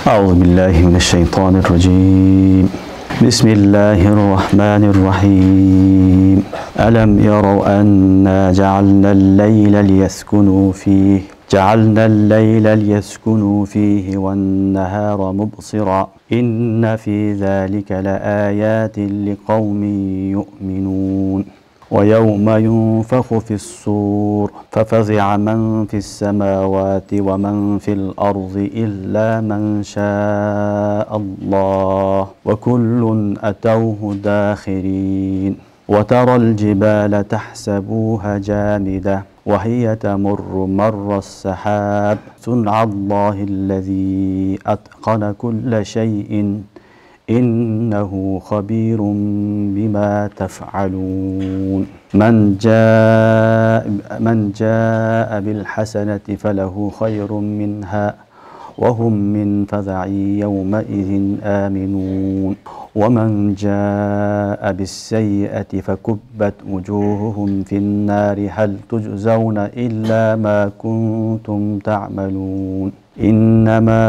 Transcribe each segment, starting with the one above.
أعوذ بالله من الشيطان الرجيم بسم الله الرحمن الرحيم ألم يروا أنا جعلنا الليل ليسكنوا فيه والنهار مبصرا إن في ذلك لآيات لقوم يؤمنون ويوم ينفخ في الصور ففزع من في السماوات ومن في الأرض إلا من شاء الله وكل أتوه داخرين وترى الجبال تحسبوها جامدة وهي تمر مر السحاب صنع الله الذي أتقن كل شيء إنه خبير بما تفعلون من جاء بالحسنة فله خير منها وهم من فزع يومئذ آمنون ومن جاء بالسيئة فكبت وجوههم في النار هل تجزون إلا ما كنتم تعملون إنما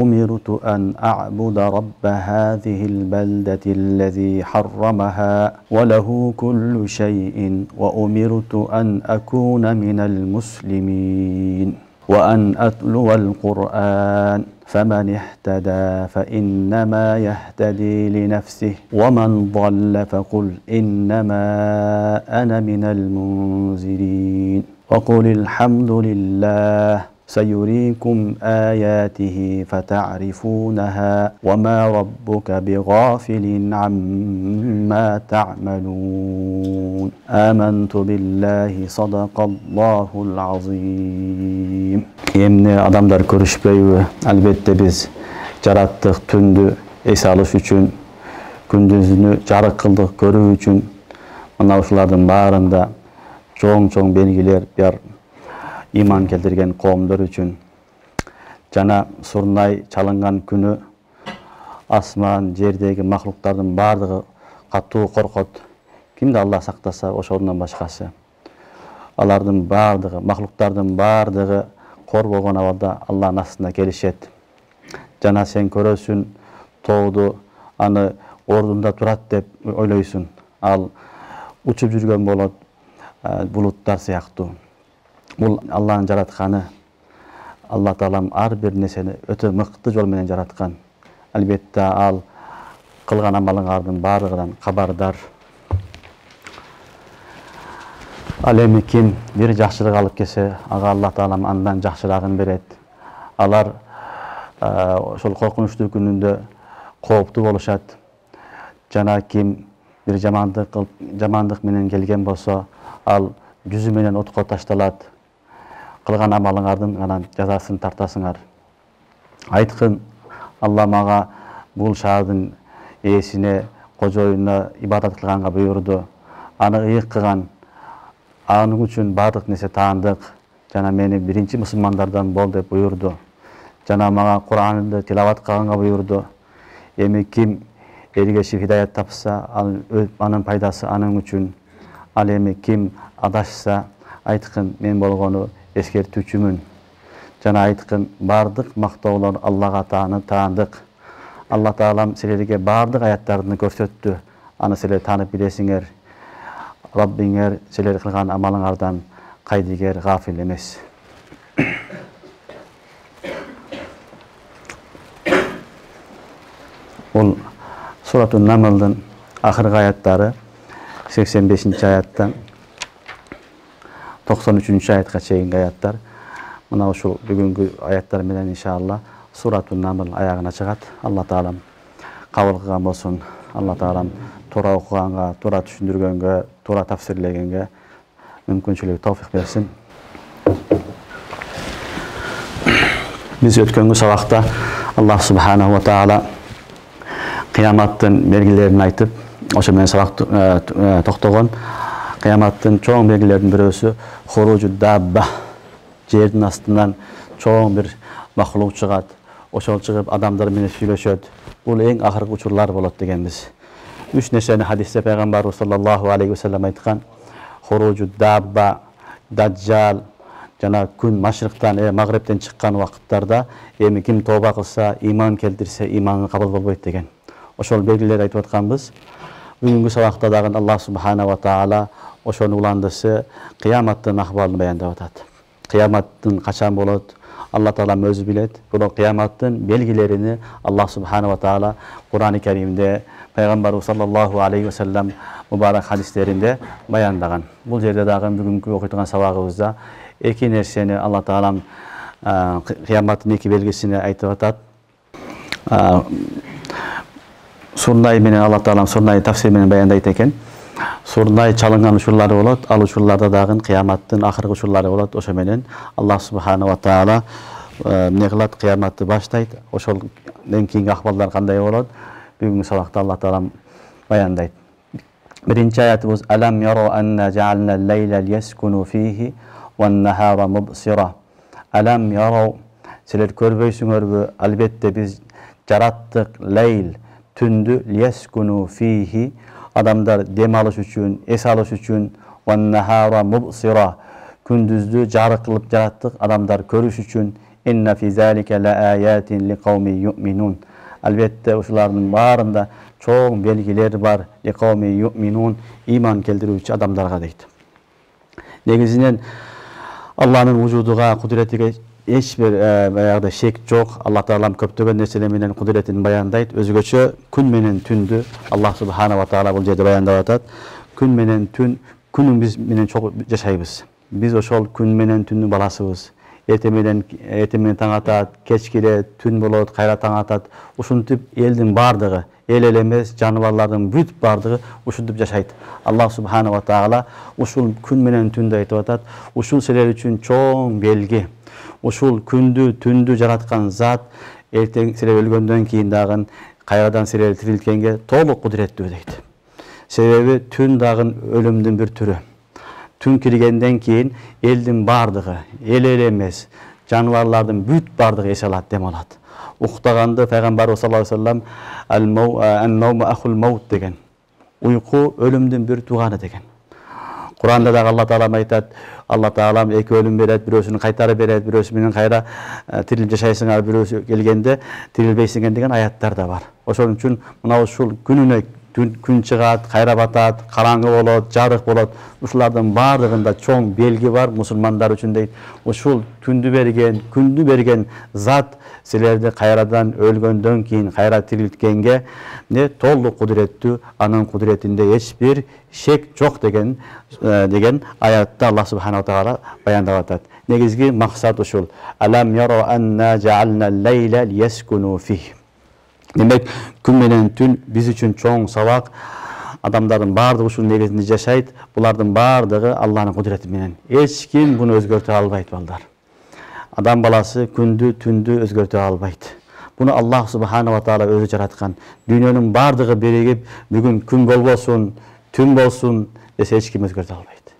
أمرت أن أعبد رب هذه البلدة الذي حرمها وله كل شيء وأمرت أن أكون من المسلمين وأن أتلو القرآن فمن اهتدى فإنما يهتدي لنفسه ومن ضل فقل إنما أنا من المنذرين وقل الحمد لله سيريكم آياته فتعرفونها وما ربك بغافل عما تعملون آمنت بالله صدق الله العظيم. Emne adamlar görüşpeybi. Elbette biz jarattık tündü es alış üçün, gündüzünü jarık kıldık görүү üçün. Mana uşulardın barında çoğun belgiler bir iman keltirgen qoomlar üçün. Jana surnay çalıngan günü asman, jerdegi mahluklardın bardığı kattuu korkot. Kimdi Allah saktasa oşondan başkası. Alardın bardığı, mahluklardın bardığı kor bolgan abada Allah'ın aslında gelişet. Jana sen körösün, toğdu, anı ordunda turat dep oyloysun. Al uçup жүрген bolot bulutlar siyaktуу. Бұл Allah'ın jaratkanı. Allah Taalam ar bir neseni öte mыкты жол менен жараткан. Albatta al kılgan amalыңардын barıгынан kabardar. Al эми kim bir жакшылык alıp kelse, aga Allah Taalam andan жакшырагын берет. Alar ошол коркунучтуу күнүндө кооптуу болушат. Жана kim bir жамандык менен келген болсо, ал жүзү менен отко ташталат. Кылган амалыңардын гана жазасын тартасыңар. Айткын, Алла мага бул шаардын ээсине, кожоюна ибадат кылганга буйруду. Аны ыйык кылган, анын үчүн бардык нерсе таандык. Жана мени биринчи мусулмандардан бол деп буйруду. Жана мага Куранды тилават кылганга буйруду. Эми ким эргешип хидаят тапса, анын пайдасы анын үчүн. Ал эми ким адашса, айткын, мен болгону эскертүүчүмүн. Жана айткын, бардык мактоолор Аллага таандык. Алла Таалам силерге бардык аяттарын көрсөттү. Аны силер таанып билесиңер. Раббиңер силер кылган амалыңардан кайдыгер, гафил эмес. Бул Суратун Намлдын акыркы аяттары 85-аяттан 93-аятка чейинки аяттар. Мына ушул бүгүнкү аяттар менен иншалла Суратун Намл аягына чыгат. Алла Таалам кабыл кылган болсун. Алла Таалам туура окуганга, туура түшүндүргөнгө, туура тафсирлегенге мүмкүнчүлүк, товфик берсин. Биз өткөнгү сабакта Аллах субханаху ва таала кыяматтын белгилерин айтып, ошо менен сабак токтогон. Kıyamattın çoğun belgilerinin birisi hurucu dabba. Жердин астынан çoğun bir mahluk çıgat. Oşol çıgıp adamlar menен süйлөшөt. Bul eng ahırkı uçurlar bolot degenbiz. 3 neşeni hadiste Peygamber sallallahu aleyhi ve sellem aytkan. Hurucu dabba, dajjal, жана күн машрыктан, магрибтен чыккан убакыттарда эми ким тооба кылса, иман келтирсе, иманы кабыл болбойт деген. Ошол белгилерди айтып атканбыз. Бүгүнкү сабакта дагы Аллах субхана ва таала ошону уландысы кыяматтын акыбалын баяндап атат. Кыяматтын качан болот? Алла Таала өзү билет. Бирок кыяматтын белгилерини Аллах субхана ва таала Кур'ан-ы Керимде, Пайгамбарыбыз саллаллаху алейхи ва саллям мубарак хадистеринде баяндаган. Бул жерде дагы бүгүнкү окуйдуган сабагыбызда эки нерсени Алла Таалам кыяматтын эки белгисини айтып атат. Сурнай менен Алла Таалам сурнай тафсир менен баяндайт экен. Сурнай чалынган учурлары болот, ал учурларда дагы кыяматтын акыркы учурлары болот. Ошо менен Аллах субхана ва таала эмне кылат? Кыяматты баштайт. Ошолдон кийинки акыбалдар кандай болот? Бүгүнкү сабакта Алла Таалам баяндайт. Биринчи аятыбыз: «Алам яро анна жаална лейла лияскуну фихи ван-нахара мубсира». Алам яро, силер көрбөйсүңөрбү? Албетте биз жараттык лейл, түндү, лияскуну фихи, адамдар дем алыш үчүн, эс алыш үчүн, ван-нахара мубсира, күндүздү жарык кылып жараттык, адамдар көрүш үчүн. Инна фи залика лааятин ликауми юминун. Албетте ушулардын баарында чоң белгилер бар. Ликауми юминун, иман келтирүүчү адамдарга дейт. Негизинен Алланын вужудуга, кудуретиге эч бир баягы шек жок. Алла Таалам көптөгөн нерселер менен кудуретин баяндайт. Өзгөчө күн менен түндү Аллах субхана ва таала бул жерде баяндап атат. Күн менен түн, күнүн биз менен чогуу жашайбыз. Биз ошол күн менен түндүн баласыбыз. Эртең менен таң атат, кеч кирет, түн болот, кайра таң атат. Ушинтип элдин бардыгы, эл эмес, жаныбарлардын бүт бардыгы ушинтип жашайт. Аллах субхана ва таала ушул күн менен түндү айтып атат. Ушул силер үчүн чоң белги. Ушул күндү, түндү жараткан зат эртең силер өлгөндөн кийин дагы кайрадан силер тирилткенге толук кудуреттүү дейт. Себеби түн дагы өлүмдүн бир түрү. Түн киргенден кийин элдин бардыгы, эл эмес, жаныбарлардын бүт бардыгы эс алат, дем алат. Уктаганды Пайгамбарыбыз саллаллаху алейхи ва саллям ан-наум ахул маут деген. Уйку өлүмдүн бир тууганы деген. Куранда дагы Алла Таалам айтат, Алла Таалам эки өлүм берет, бирөөсүн кайтарып берет, бирөөсү менен кайра тирилип жашайсыңар, бирөөсү келгенде тирилбейсиңер деген аяттар да бар. Ошон үчүн мына ушул күнүнө күн чыгат, кайра батат, караңгы болот, жарык болот. Ушулардын бардыгында чоң белги бар мусулмандар үчүн дейт. Ушул күндү берген зат силерди кайрадан өлгөндөн кийин кайра тирилткенге толук кудуреттүү, анын кудуретинде эч бир шек жок деген аятта Аллах субхана ва таала баяндап атат. Негизги максат ушул. Алам яро анна жаална лейла лияскуну фих. Демек, күн менен түн биз үчүн чоң сабак. Адамдардын бардыгы ушул негизинде жашайт. Булардын бардыгы Алланын кудурети менен. Эч ким буну өзгөртө албайт, балдар. Адам баласы күндү, түндү өзгөртө албайт. Буну Аллах субхана ва таала өзү жараткан. Дүйнөнүн бардыгы биригип, бүгүн күн болбосун, түн болсун десе эч ким өзгөртө албайт.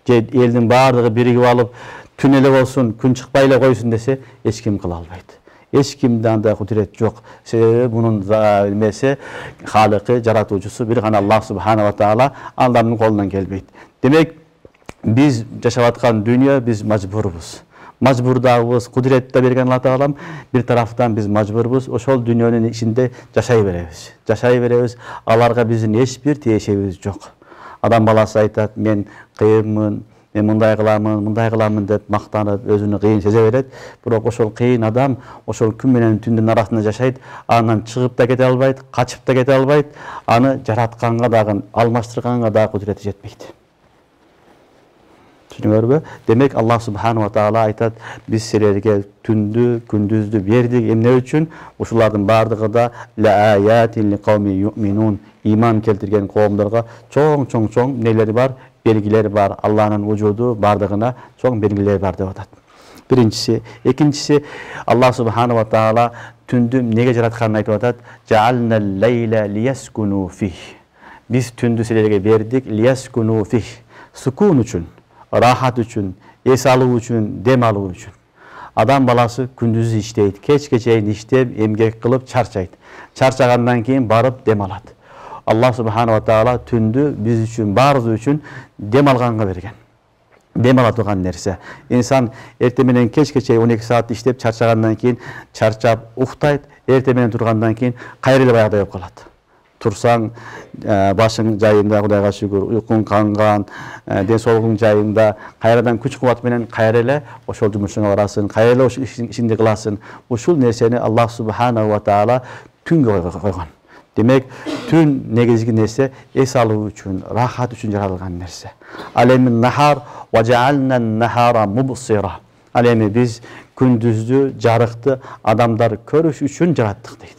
Же элдин бардыгы биригип алып, түн эле болсун, күн чыкпай эле койсун десе эч ким кыла албайт. Эч кимде андай кудурет жок. Себеби мунун эмеси, халыкы, жаратуучусу бир гана Аллах субхана ва таала, алардын колунан келбейт. Демек, биз жашап аткан дүйнө, биз мажбурбуз. Мажбурдагыбыз, кудурет да берген Алла Таалам, бир тарафтан биз мажбурбуз. Ошол дүйнөнүн ичинде жашай беребиз. Жашай беребиз. Аларга биздин эч бир тиешебиз жок. Адам баласы айтат, мен кыйынмын, мен мындай кыламын деп мактанып, өзүнү кыйын сезе берет. Бирок ошол кыйын адам ошол күн менен түндүн арасында жашайт, андан чыгып да кете албайт, качып да кете албайт, аны жаратканга дагы, алмаштырганга дагы кудурети жетпейт. Түшүнүңөрбү? Демек Аллах субхана ва таала айтат, биз силерге түндү, күндүздү бердик. Эмне үчүн? Ушулардын бардыгы да лааятин ликауми юминун, иман келтирген коомдорго чоң нелери бар, белгилер бар. Алланын вужуду бардыгына чоң белгилер бар деп атат. Биринчиси, экинчиси, Аллах субхана ва таала түндү неге жаратканын айтып атат. Жаална лейла лияскуну фих. Биз түндү силерге бердик, лияскуну фих. Сукун үчүн, рахат үчүн, эс алуу үчүн, дем алуу үчүн. Адам баласы күндүз иштейт, кечке чейин иштеп, эмгек кылып чарчайт. Чарчагандан кийин барып дем алат. Аллах субхана ва таала түндү биз үчүн, баарыбыз үчүн дем алганга берген. dem ala turgan nerse. İnsan erте menen kechke çeyin 12 saat işlep çarçagandan keyin çarçap uktayt, erte menen turgandan keyin kayra ele bayagıday bolup kalat. Tursan başın jayında Kudayga şükür, uykun kangan, den soğuğun jayında kayradan küç kuvat menen kayra ele oşol jumuşuna barasın, kayra ele oşul işinde kılasın. Uşul nerseni Allah subhanahu wa taala tüngө koygan. Demek tün negizgi nerse es alуу üçün, rahat üçün jaralgan nerse. Alemin nahar ve cealnen nahara mubsira. Alemi biz gündüzdü, jarıktı adamlar körüş üçün jarattık deydi.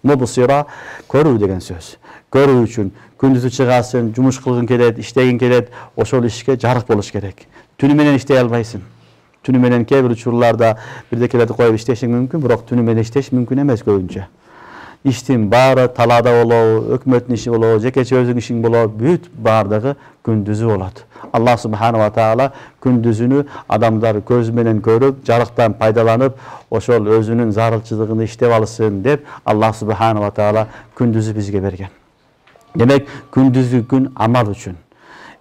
Mubsira körүү деген söz. Körүү üçün gündüzü çıgasın, jumuş kılgın kelet, iştegin kelet, oşol işke jarık boluş gerek. Tünü menen iştey albaysın. Tünü menen kebir uçurlarda birdekelerdi koyup işteşin mümkün, biroq tünü menen işteş mümkün emes köpünçe. İştin bari talada bolou, hökümetin işi bolou, jekeçe özüň işiň bolou, büt bardygy gündüzü bolat. Allah subhanahu wa taala gündüzünü adamlar göz menen görüp, jarıktan paydalanyp, oşol özünün zarylçylygyny iştep alsın dep Allah subhanahu wa taala gündüzü bizge bergen. Demek gündüzü gün amal üçün,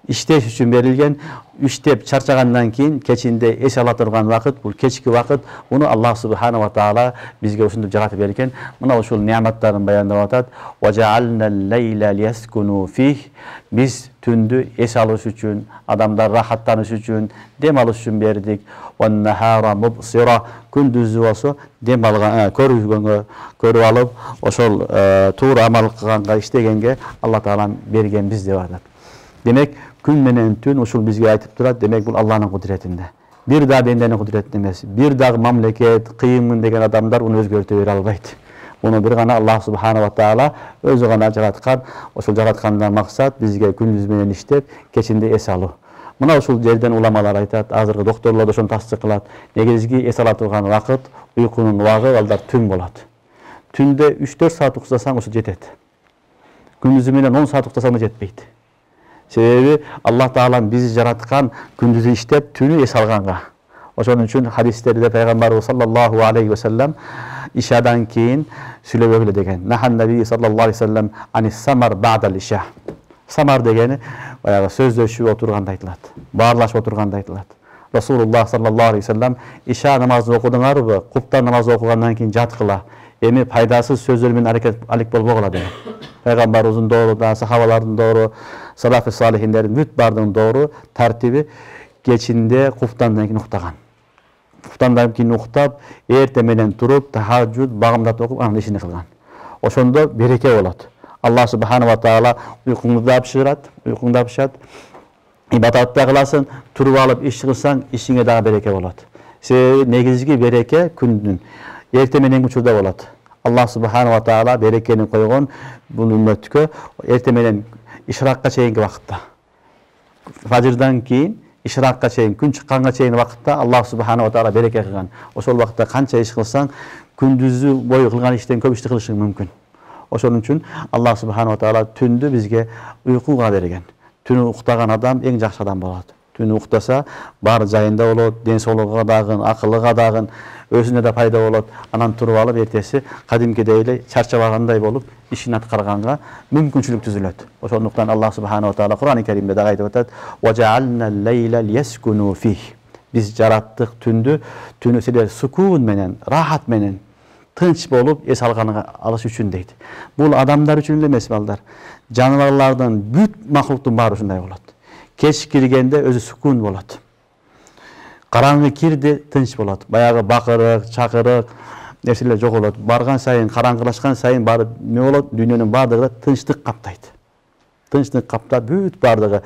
işteş üçün berilgen, iştep çarçagandan keyin keçinde es ala turgan vakit, bu keçki vakit, bunu Allah subhanahu wa taala bizge uşundup jaratıp bergen. Mına uşul nimetlerin bayandap atat. Ve cealnel leyle liyeskunu fih. Biz tündü es alış üçün, adamlar rahatlanış üçün, dem alış üçün berdik. Ve nahara mubsira. Gündüzü olsa dem algan, körüp alıp, oşol tuğra amal kılganga, iştegenge Allah taala bergen bizde atat. Demek gün menen tün uşul bizge aytıp turat. Demek bu Allah'ın kudretinde. Bir daha bendenin kudretinde emes. Bir daha mamleket, kıyımın degen adamlar onu özgörtüp bere albaydı. Onu bir gana Allah subhanahu wa taala özü gana jaratkan. Uşul jaratkandan maksat bizge gündüz menen iştep, keçinde es alуу. Mına uşul жерден ulamalar aytat, azırkı doktorlar da şonu tasdik kılat. Negizgi es ala turgan vakit, uykunun vağı alдар tün bolat. Tünde 3-4 saat uksasan uşul jetet. Gündüzü menen 10 saat uksasan da jetpeydi. Sebebi Allah Teala bizi jaratkan gündüzü iştep tünü es alganga. Oşonun üçün hadislerde Peygamberimiz sallallahu aleyhi ve sellem işadan keyin süyle böyle degen. Nahan Nebi sallallahu aleyhi ve sellem anis samar ba'dal işa. Samar degeni bayağı sözleşip oturganda aytılat. Bağırlaşıp oturganda aytılat. Resulullah sallallahu aleyhi ve sellem işa namazını okuduңarбы? Kuptan namazı okugandan keyin jat kıla. Emi paydasız sözlerмен hareket alik bolbogula degen. Peygamberimizin doğru da sahabaların doğru, salaf-ı salihinlerin büt bardığın doğru tertibi geçinde kuftandan keyin uktagan. Kuftandan keyin uktap, erte menen turup, tahajjud, bagımdat okup, anın işini kılgan. Oşondo bereke bolat. Allah subhanahu wa taala uykuңdu da apşyrat, ibadatda kılasın, turup alıp iş kılsan, işine daha bereke bolat. Sebebi negizgi bereke kündün, erte menen uçurda bolat. Allah subhanahu wa taala berekeni koygon bu ümmetke erte menen işrakka çeyinki vakıtta. Fajrdan keyin işrakka çeyin, gün çıkkanga çeyin vakıtta Allah subhanahu wa taala bereke kılgan. Oşol vakıtta kança iş kılsan, gündüzü boyu kılgan işten köp işti kılışın mümkün. Oşonun üçün Allah subhanahu wa taala tündü bizge uykuga bergen. Tünü uktagan adam en jakşı adam bolat. Tünü uktasa bar jayında bolot, den soğluğa dagın, akıllıga dagın, özüne de payda bolat. Anan turup alıp ertesi kadimkidey ele çarçabaganday bolup işini atkarganga mümkünçülük tüzülöt. Oşonduktan Allah subhanahu wa taala Kur'an-ı Kerim'de da aytıp atat: "Ve cealnel leyle liyeskunu fih." Biz jarattık tündü, tünü siler sukun menen, rahat menen, tınç bolup es algany alış üçün deydi. Bul adamlar üçün emes balдар. Janavarlardan büt mahluktun bari uşunday bolat. Keç kirgende özü sukun bolat. Karаңgı kirdi tınç bolat. Bayağı bakırık, çakırık nerseler jok bolat. Bargan sayın, karаңgılaşkan sayın bari ne bolat? Dünyanın bardyğı tınçlık kaptaydı. Tınçlık kapta büt bardyğı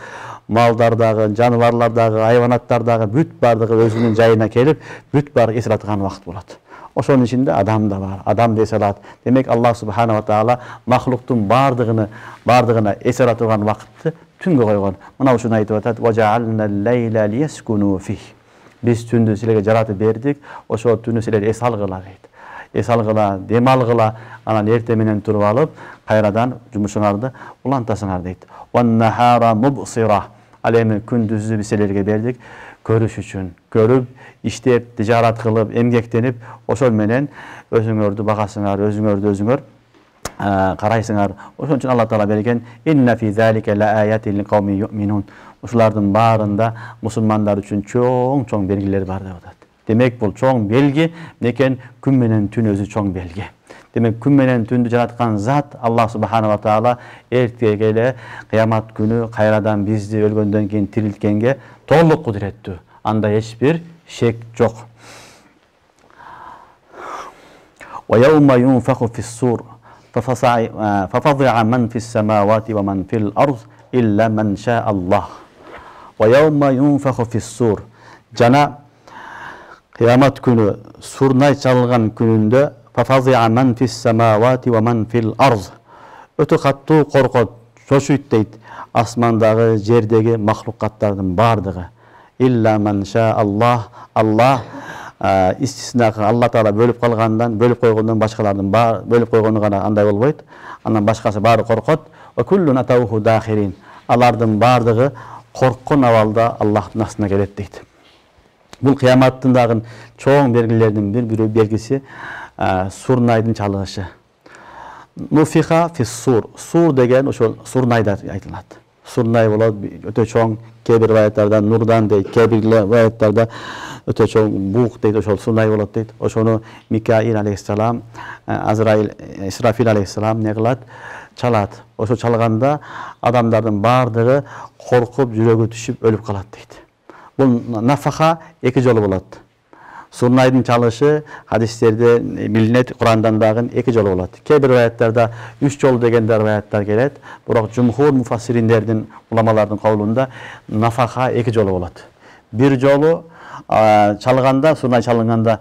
maldardağı, janavarlardağı, hayvanatlardağı büt bardyğı özünün jayına kelip büt bardyğı esir atgan vakt bolat. Oşonun içinde adam da var. Adam da esalat. Demek Allah subhanahu wa taala mahluktun bardığına esir atgan vakti tüngü koygon. Mına uşunu aytıp atat: "Ve cealnel leyle liyeskunu fih." Biz tündü silerge jaratıp berdik. Oşo tünü siler es algıla deydi. Es algıla, dem algıla, anan erte menen turup alıp kayradan jumuşuңарды ulantasıңар deydi. "Ve nahara mubsira." Alemi gündüzü biselerge berdik. Görüş üçün, görüp, iştep, ticaret kılıp, emgektenip, oşol menen özüңөрдü bagasıңар, özüңөр карайсыңар. Ошон үчүн Алла Таала берген инна фи залика лааятин лиқауми юъминун. Ушулардын баарында мусулмандар үчүн чоң белгилер бар деп атат. Демек бул чоң белги, некен күн менен түн өзү чоң белги. Демек күн менен түндү жараткан зат Аллах субханала ва таала эртеге эле кыямат күнү кайрадан бизди өлгөндөн кийин тирилткенге толук кудуреттүү. Анда эч бир шек жок. Ва яума юнфаху фис-сур фафази'a man fis-samawati wa man fil-ard illa man sha'a Allah. Ва яума юнфаху фис-сур. Жана кыямат күнү сурнай чалган күнүндө фафази'a man fis-samawati wa man fil-ard. Өтө каттуу коркот, чочуйт дейт асмандагы, жердеги махлукаттардын бардыгы. Илля man sha'a Allah. Allah истисна Алла Таала бөлүп калгандан, бөлүп койгондон башкалардын бөлүп койгону гана андай болбойт. Андан башкасы баары коркот. Ва куллун атауху дахирин. Алардын бардыгы корккон абалда Аллахтын астына келет дейт. Бул кыяматтын дагы чоң белгилердин бир белгиси сурнайдын чалыгышы. Нуфиха фис-сур. Сур деген ошол сурнайда айтылат. Сурнай болот, өтө чоң, кээ бир рivayetтерде нурдан дейт, кээ бир rivayetтерде өтө чоң бук дейт, ошол сурнай болот дейт. Ошону Микаил алейхиссалам, Азраил, Исрафил алейхиссалам не кылат? Чалат. Ошо чалганда адамдардын бардыгы коркуп, жүрөгү түшүп өлүп калат дейт. Бул нафаха эки жолу болот. Сурнайдын чалышы хадистерде билинет, Курандан дагы эки жолу болот. Кээ бир rivayetтерде 3 жолу дегендер rivayetler келет. Бирок жумхур муфассириндердин, уламалардын кабылында нафаха эки жолу болот. Бир жолу чалганда, сурнай чалынганда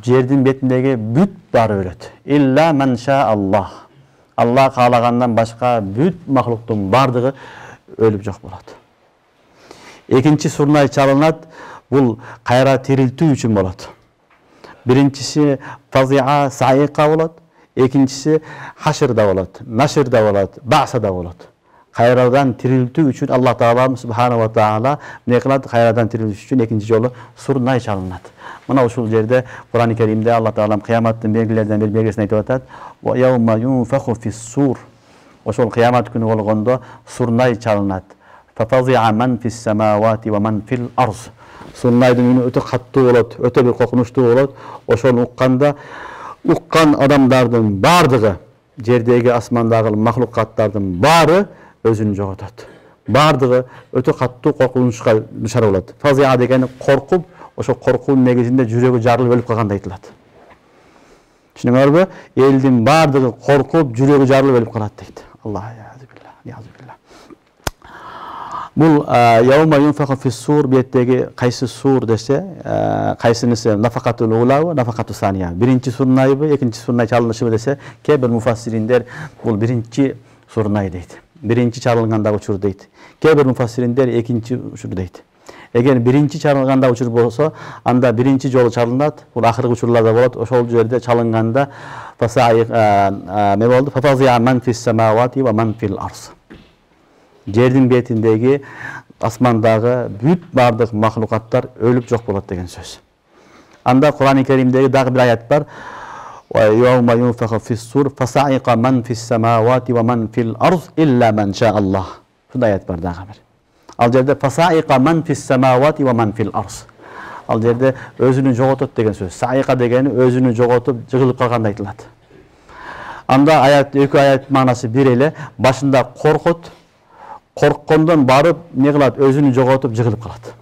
жердин бетиндеги бүт баары өлөт. Илля man sha'a Allah. Аллах каалагандан башка бүт махлуктун бардыгы өлүп жок болот. Экинчи сурнай чалынат, бул кайра тирилтүү үчүн болот. Биринчиси фази'a саиqa болот, экинчиси хашырда болот, нашырда болот, бa'сада болот. Кайрадан тирилтүү үчүн Аллах Таала субхана ва таала эмне кылат? Кайрадан тирилтүү үчүн экинчи жолу сурнай чалынат. Мына ушул жерде Кур'ан-ы Керимде Аллах Таала кыяматтын белгилеринен бир белгисин айтып атат. Ва яума юнфаху фис-сур. Ошол кыямат күнү болгондо сурнай чалынат. Фафази'a man fis-samawati wa man fil-ard. Сурнайдын үнү өтө каттуу болот, өтө бир коркунучтуу болот. Ошону уккан адамдардын бардыгы, жердеги асмандагы махлукаттардын баары өзүн жоготот. Бардыгы өтө каттуу коркунучка душар болот. Фази'a дегени коркуп, ошо коркуунун негизинде жүрөгү жарылып өлүп калгандай айтылат. Түшүнүңөрбү? Элдин бардыгы коркуп, жүрөгү жарылып өлүп калат дейт. Аллах язбилlah. Бул яума юнфаху фис-сур беттеги кайсы сур десе, кайсынысы нафакатул улабы, нафакату сания. Биринчи сурнайбы, экинчи сурнай чалынышыбы десе, кээ бир муфассириндер бул биринчи сурнай дейт. Биринчи чалынганда учур дейт. Кээ бир муфассириндер экинчи учур дейт. Эгер биринчи чалынганда учур болсо, анда биринчи жолу чалынат, бул акыркы учурларда болот. Ошол жерде чалынганда фафази'a man fis-samawati wa man fil-ard. Жердин бетиндеги, асмандагы бүт бардык махлукаттар өлүп жок болот деген сөз. Анда Кур'ан-ы Керимдеги дагы бир аят бар. Ва яума юнфаху фис-сур фасаиqa man fis-samawati wa man fil-ard illa man sha'a Allah. Бул аят бар дагы бир. Ал жерде фасаиqa man fis-samawati wa man fil-ard. Ал жерде өзүнү жоготот деген сөз. Саиqa дегени өзүнү жоготуп, жыгылып калгандай айтылат. Анда аят, эки аят маанасы бир эле. Башында коркот, корккондон барып не кылат? Өзүнү жоготуп, жыгылып калат.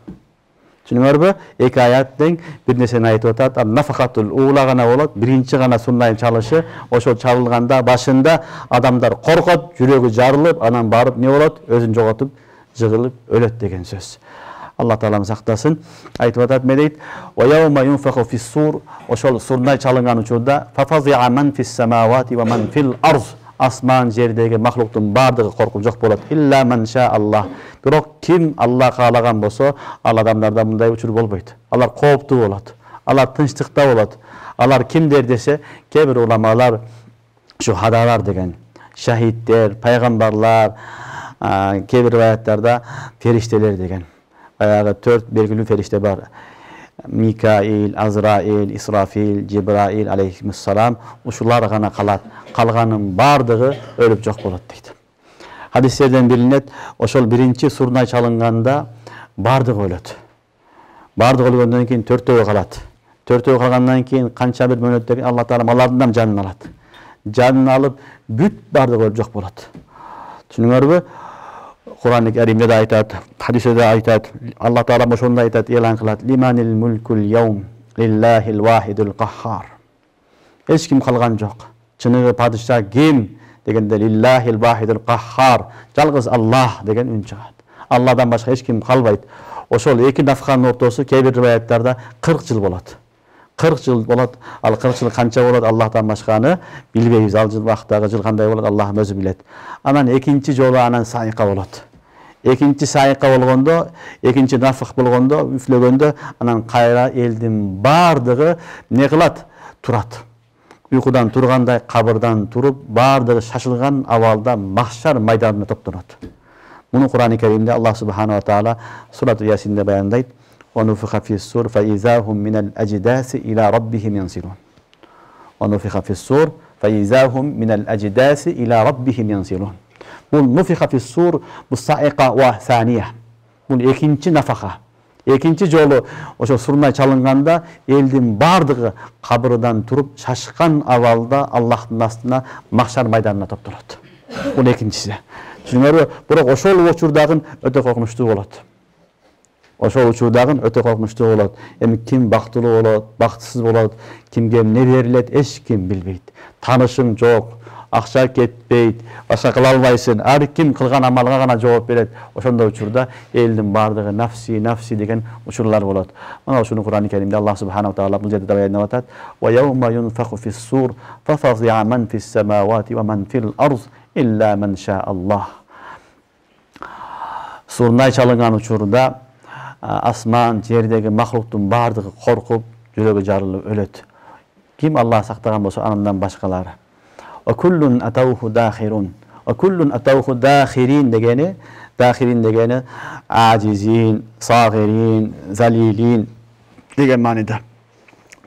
Түшүнүңөрбү? Эки аят тең бир нерсени айтып атат. Нафакатул ула гана болот, биринчи гана сурнайдын чалышы. Ошол чалылганда башында адамдар коркот, жүрөгү жарылып, анан барып не болот? Өзүн жоготуп, жыгылып өлөт деген сөз. Алла Таалам сактасын. Айтып атат эмне дейт? Ва яума юнфаху фис-сур. Ошол сурнай чалынган учурда фафази'a man fis-samawati wa man fil-ard. Асман жердеги махлуктун бардыгы коркуп жок болот. Илля man sha'a Allah. Бирок ким Аллах каалаган болсо, ал адамдарда мындай учур болбойт. Алар кооптуу болот. Алар тынчтыкта болот. Алар кимдер десе, кээ бир уламалар шухадалар деген, шахиддер, пайгамбарлар, кээ бир rivayetтерде фериштелер деген. Баягы 4 белгилүү фериште бар. Mikail, Azrail, İsrafil, Cibrail aleyhisselam uşular gana kalat. Kalganın bardığı ölüp yok bolat deydi. Hadislerden bilinet, oşol birinci surnay çalınganda bardığı ölüt. Bardığı ölgönden keyin törtөөгө kalat. Törtөөгө kalgandan keyin kança bir mönötте Allah Taala malardan canını alat. Canını alıp büt bardığı ölüp yok bolat. Düşünüңөрбү? Kur'an-ı Kerim'de de aytat, hadiste de aytat, Allah Teala boşunda aytat, elan kılat. Limanil mulkul yevm, lillahil vahidul qahhar. Hiç kim kalgan yok. Çınığı padişah kim? Degende lillahil vahidul qahhar. Жалгыз Allah degen ün çıgat. Allah'dan başka hiç kim kalbaydı. Oşol iki nafkanın ortası kebir rivayetlarda 40 yıl bolat. 40 yıl bolat. Al 40 yıl kança bolat Allah'tan başkanı bilbeyiz. Al yıl vaxtdağı yıl kanday bolat Allah'ım özü bilet. Anan ikinci jolu anan sayıqa bolat. Ekinci sayıqa bolgondo, ekinci nafık bolgondo, üflögöndö anan kayra eldin bardığı ne kılat? Turat. Uykudan turganday kabırdan turup bardığı şaşılgan avalda mahşar maydanına toplanat. Bunu Kur'an-ı Kerim'de Allah Subhanahu wa Taala Surat-ı Yasin'de bayandayt. وَنُفِخَ فِي السُّورِ فَإِذَا هُمْ مِنَ الْأَجْدَاثِ إِلَى رَبِّهِمْ يَنْسِلُونَ وَنُفِخَ فِي السُّورِ فَإِذَا هُمْ مِنَ الْأَجْدَاثِ إِلَى رَبِّهِمْ يَنْسِلُونَ Bu nufiha fis-sur bu sa'iqa ve saniye. Bu ikinci nafaka. İkinci jolu oşo surnay çalınganda eldin bardığı kabırdan turup şaşkan avalda Allah'ın astına mahşar maydanına toptolat. Bu ikincisi. Çünkü bırak oşol uçurdağın öte korkmuşluğu bolat. Oşol uçurdağın öte korkmuşluğu bolat. Hem kim baktılı bolat, baktısız bolat, kimge ne verilet eş kim bilbeyt. Tanışın çok. Akça ketpeyt, başka kıla albaysın. Her kim kılgan amalga gana cevap beret. Oşonda uçurda eldin bardığı nafsi degen uçurlar bolat. Mana şunu Kur'an-ı Kerim'de Allah Subhanahu Teala bu cedde bayana vatat. Ve yevme yunfaku fis-sur fafazi'a men fis-semawati ve men fil-arz illa men şa'allah. Surnay çalıngan uçurda asman, yerdeki mahlukun bardığı korkup jüregi jarılıp ölöt. Kim Allah saktagan bolsa anından başkaları. وَكُلُّنْ أَتَوْهُ دَاخِرُونَ وَكُلُّنْ أَتَوْهُ دَاخِرِينَ degeni acizin, sagirin, zalilin degen manida.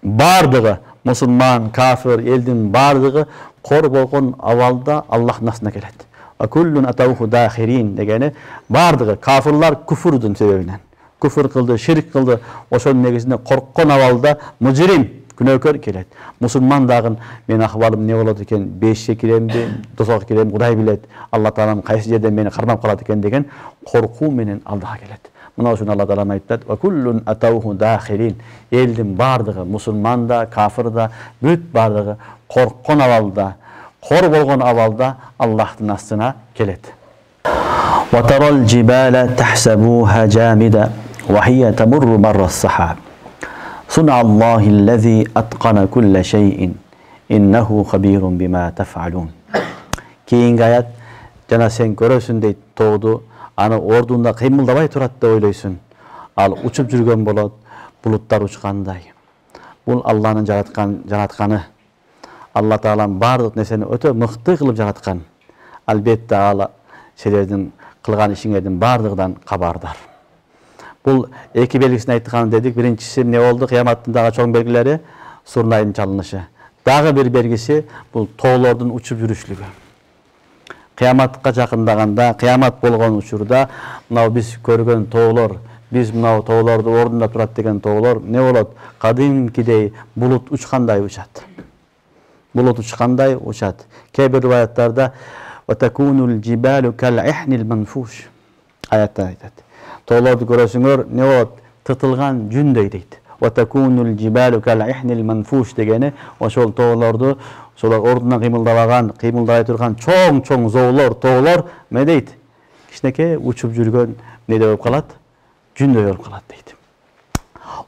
Bardığı, musulman, kafir, eldin bardığı kor bolgon avalda Allah nasına gelet. وَكُلُّنْ أَتَوْهُ دَاخِرِينَ degeni bardığı, kafirlar küfürdün sebebinden. Küfür kıldı, şirk kıldı, oşon negizinde korkkon avalda mücrim, günökör kelet. Musulman dağın men ahvalım ne bolot eken 5'e kiremdi, 9'a kirem Kuday bilet. Allah Taala'm kayсы жерден meni karmap kalat eken degen korku menen aldığa kelet. Muna üçün Allah Taala'm ayttat: "Ve kullun atawhu dakhilin." Eldin bardığı, musulman da, kafir da, büt bardığı korkkon avalda, kor bolgon avalda Allah'ın astına kelet. "Ve taral jibala tahsabuha jamida ve hiye temurru marras sahab." Sun'allahi'llezî atqana kulle şeyin innehu habirun bima tef'alun. Keyingi ayat jana sen görösün deyt toğdu anı ordunda kıymıldabay turat da oyloysun. Al uçup жүргөн bolot bulutlar uçkanday. Bul Allah'ın jaratkanı. Allah Taala'm bardıq neseni öte mıқты kılıp jaratkan. Albette Allah selerдің kılgan işiңердің bardığından kabardar. Bu iki belgisini ayttıqanı dedik. Birincisi ne oldu? Kıyamattın dağı çoğun belgileri surnayın çalınışı. Dağı bir belgisi bu toğlordun uçup yürüşlüğü. Kıyamatqa jakındaganda, kıyamat bolgon uçurda mınav biz körgön toğlor, biz mınav toğlordu ordunda turat degen toğlor ne bolot? Kadimkidey bulut uçkanday uçat. Bulut uçkanday uçat. Kebir rivayatlarda ve tekunul jibalu kal ihnil manfuş. Ayatta aytat. Toğlordu görösüңөр ne bolot? Tıtılgan jündey deyt. Ve tekunul jibalu kal ihnil manfuş degeni oşol toğlordu solar ordundan kıymıldabay turgan çoğ zoğlor, ne deyt? Kişineke uçup жүрgön ne de olup kalat? Jündey olup kalat deyt.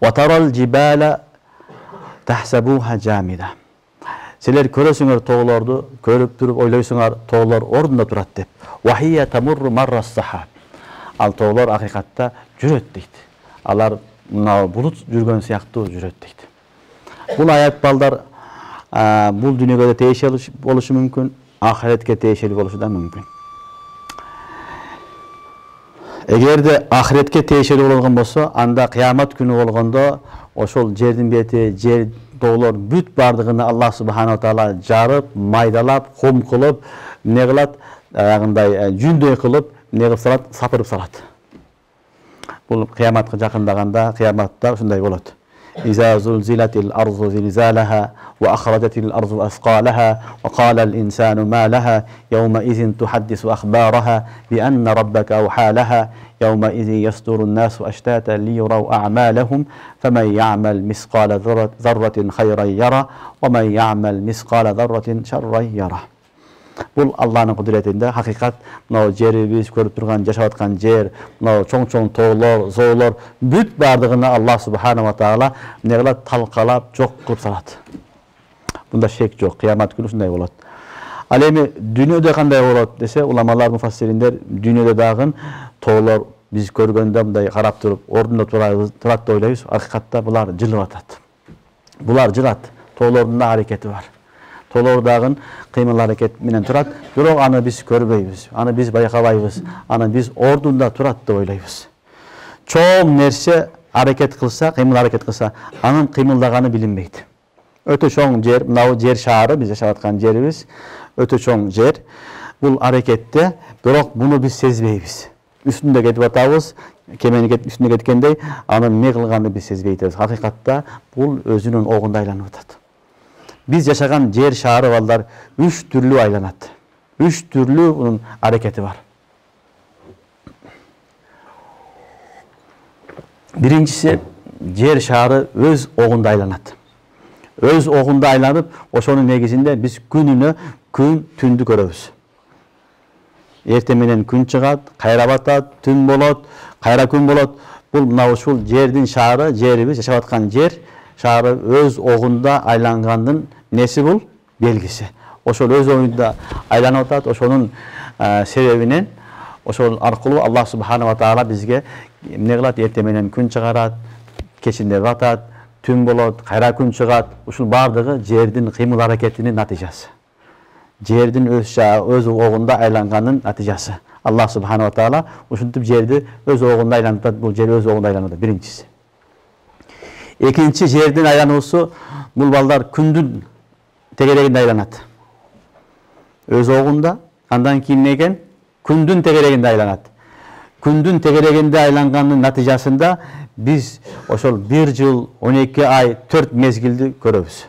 Ve taral jibala tahsabuha jamida. Seler körösüңөр toğlordu, körüp turup oyloysuңar toğlor ordunda turat dep. Ve hiye temurru marras sahab. Al toğlor hakikatta jüröt deyt. Alar bulut жүрgөн siyaktуу jüröt deyt. Bul ayat balдар bul dünyada da teşeli oluşu mümkün, ahiretke teşeli oluşu da mümkün. Eğer de ahiretke teşeli olgan bolsa, anda kıyamet günü olganda ошол жердин бети, жер тоолор бүт бардыгын Аллах субханала таала жарып, майдалап, кум кылып, эмне кылат? Аягындай жүндөй кылып, эмне кылып салат? Сапырып салат. Бул кыяматка жакындаганда, кыяматта ушундай болот. إذا زلزلت الأرض زلزالها وأخرجت الأرض أثقالها وقال الإنسان ما لها يومئذ تحدث أخبارها بأن ربك أوحى لها يومئذ يصدر الناس أشتاتا ليروا أعمالهم فمن يعمل مثقال ذرة خيرا يره ومن يعمل مثقال ذرة شرا يره. Бул Аллахнын кудуретинде хакыйкат, мына жерибиз көрүп турган, жашап аткан жер, мына чоң-чоң тоолор, зоолор бүт бардыгына Аллах субханала таала эмне кылат? Талкалап, жок кылып салат. Бунда шек жок, кыямат күнү ушундай болот. Ал эми дүйнөдө кандай болот десе, уламалар, муфассириндер дүйнөдө дагы тоолор биз көргөндө мындай карап туруп, ордунда турат деп ойлойбуз. Акыйкатта булар жылып атат. Булар жылат. Тоолордун да аракети бар. Тоолор дагы кыймыл аракет менен турат, бирок аны биз көрбөйбүз, аны биз байкабайбыз, аны биз ордунда турат деп ойлойбуз. Чоң нерсе аракет кылса, кыймыл аракет кылса, анын кыймылдаганы билинбейт. Өтө чоң жер, мына жер шаары, биз жашап аткан жерибиз, өтө чоң жер. Бул аракетте, бирок буну биз сезбейбиз. Үстүндө кетип атабыз, кеменин үстүндө кеткендей, анын эмне кылганын биз сезбей атабыз. Хакыйкатта бул өзүнүн огунда айланып атат. Biz yaşagan yer şaarı ballar 3 türlü aylanat. 3 türlü bunun hareketi var. Birincisi yer şaarı öz oğunda aylanat. Öz oğunda aylanıp oşonun negizinde biz gününü gün tündü göröbüz. Ertemenen gün çıgat, kayra batat, tün bolot, kayra gün bolot. Bul mına uşul jerdin şaarı, jeribiz yaşap atkan jer şaarı öz oğunda aylanganın nesi bul? Belgisi. Oşol öz oğunda aylanıp atat, oşonun sebebinin oşol arkulu Allah subhanahu wa ta'ala bizge ne kılat? Ertemenen gün çıgarat, keçinde batat, tün bolot, kayra gün çıgat. Uşul bardığı jerdin kıymıl hareketinin natijası. Jerdin öz oğunda aylanganın natijası. Allah subhanahu wa ta'ala uşuntip jerdi öz oğunda aylanıp atat, bu jeri öz oğunda aylanıp atat. Birincisi. İkinci jerdin aylanışı bul ballar kündün tegereginde aylanat. Öz oğunda, andan keyin negen? Kündün tegereginde aylanat. Kündün tegereginde aylanganın natijasında biz oşol 1 yıl, 12 ay, 4 mezgildi göröbüz.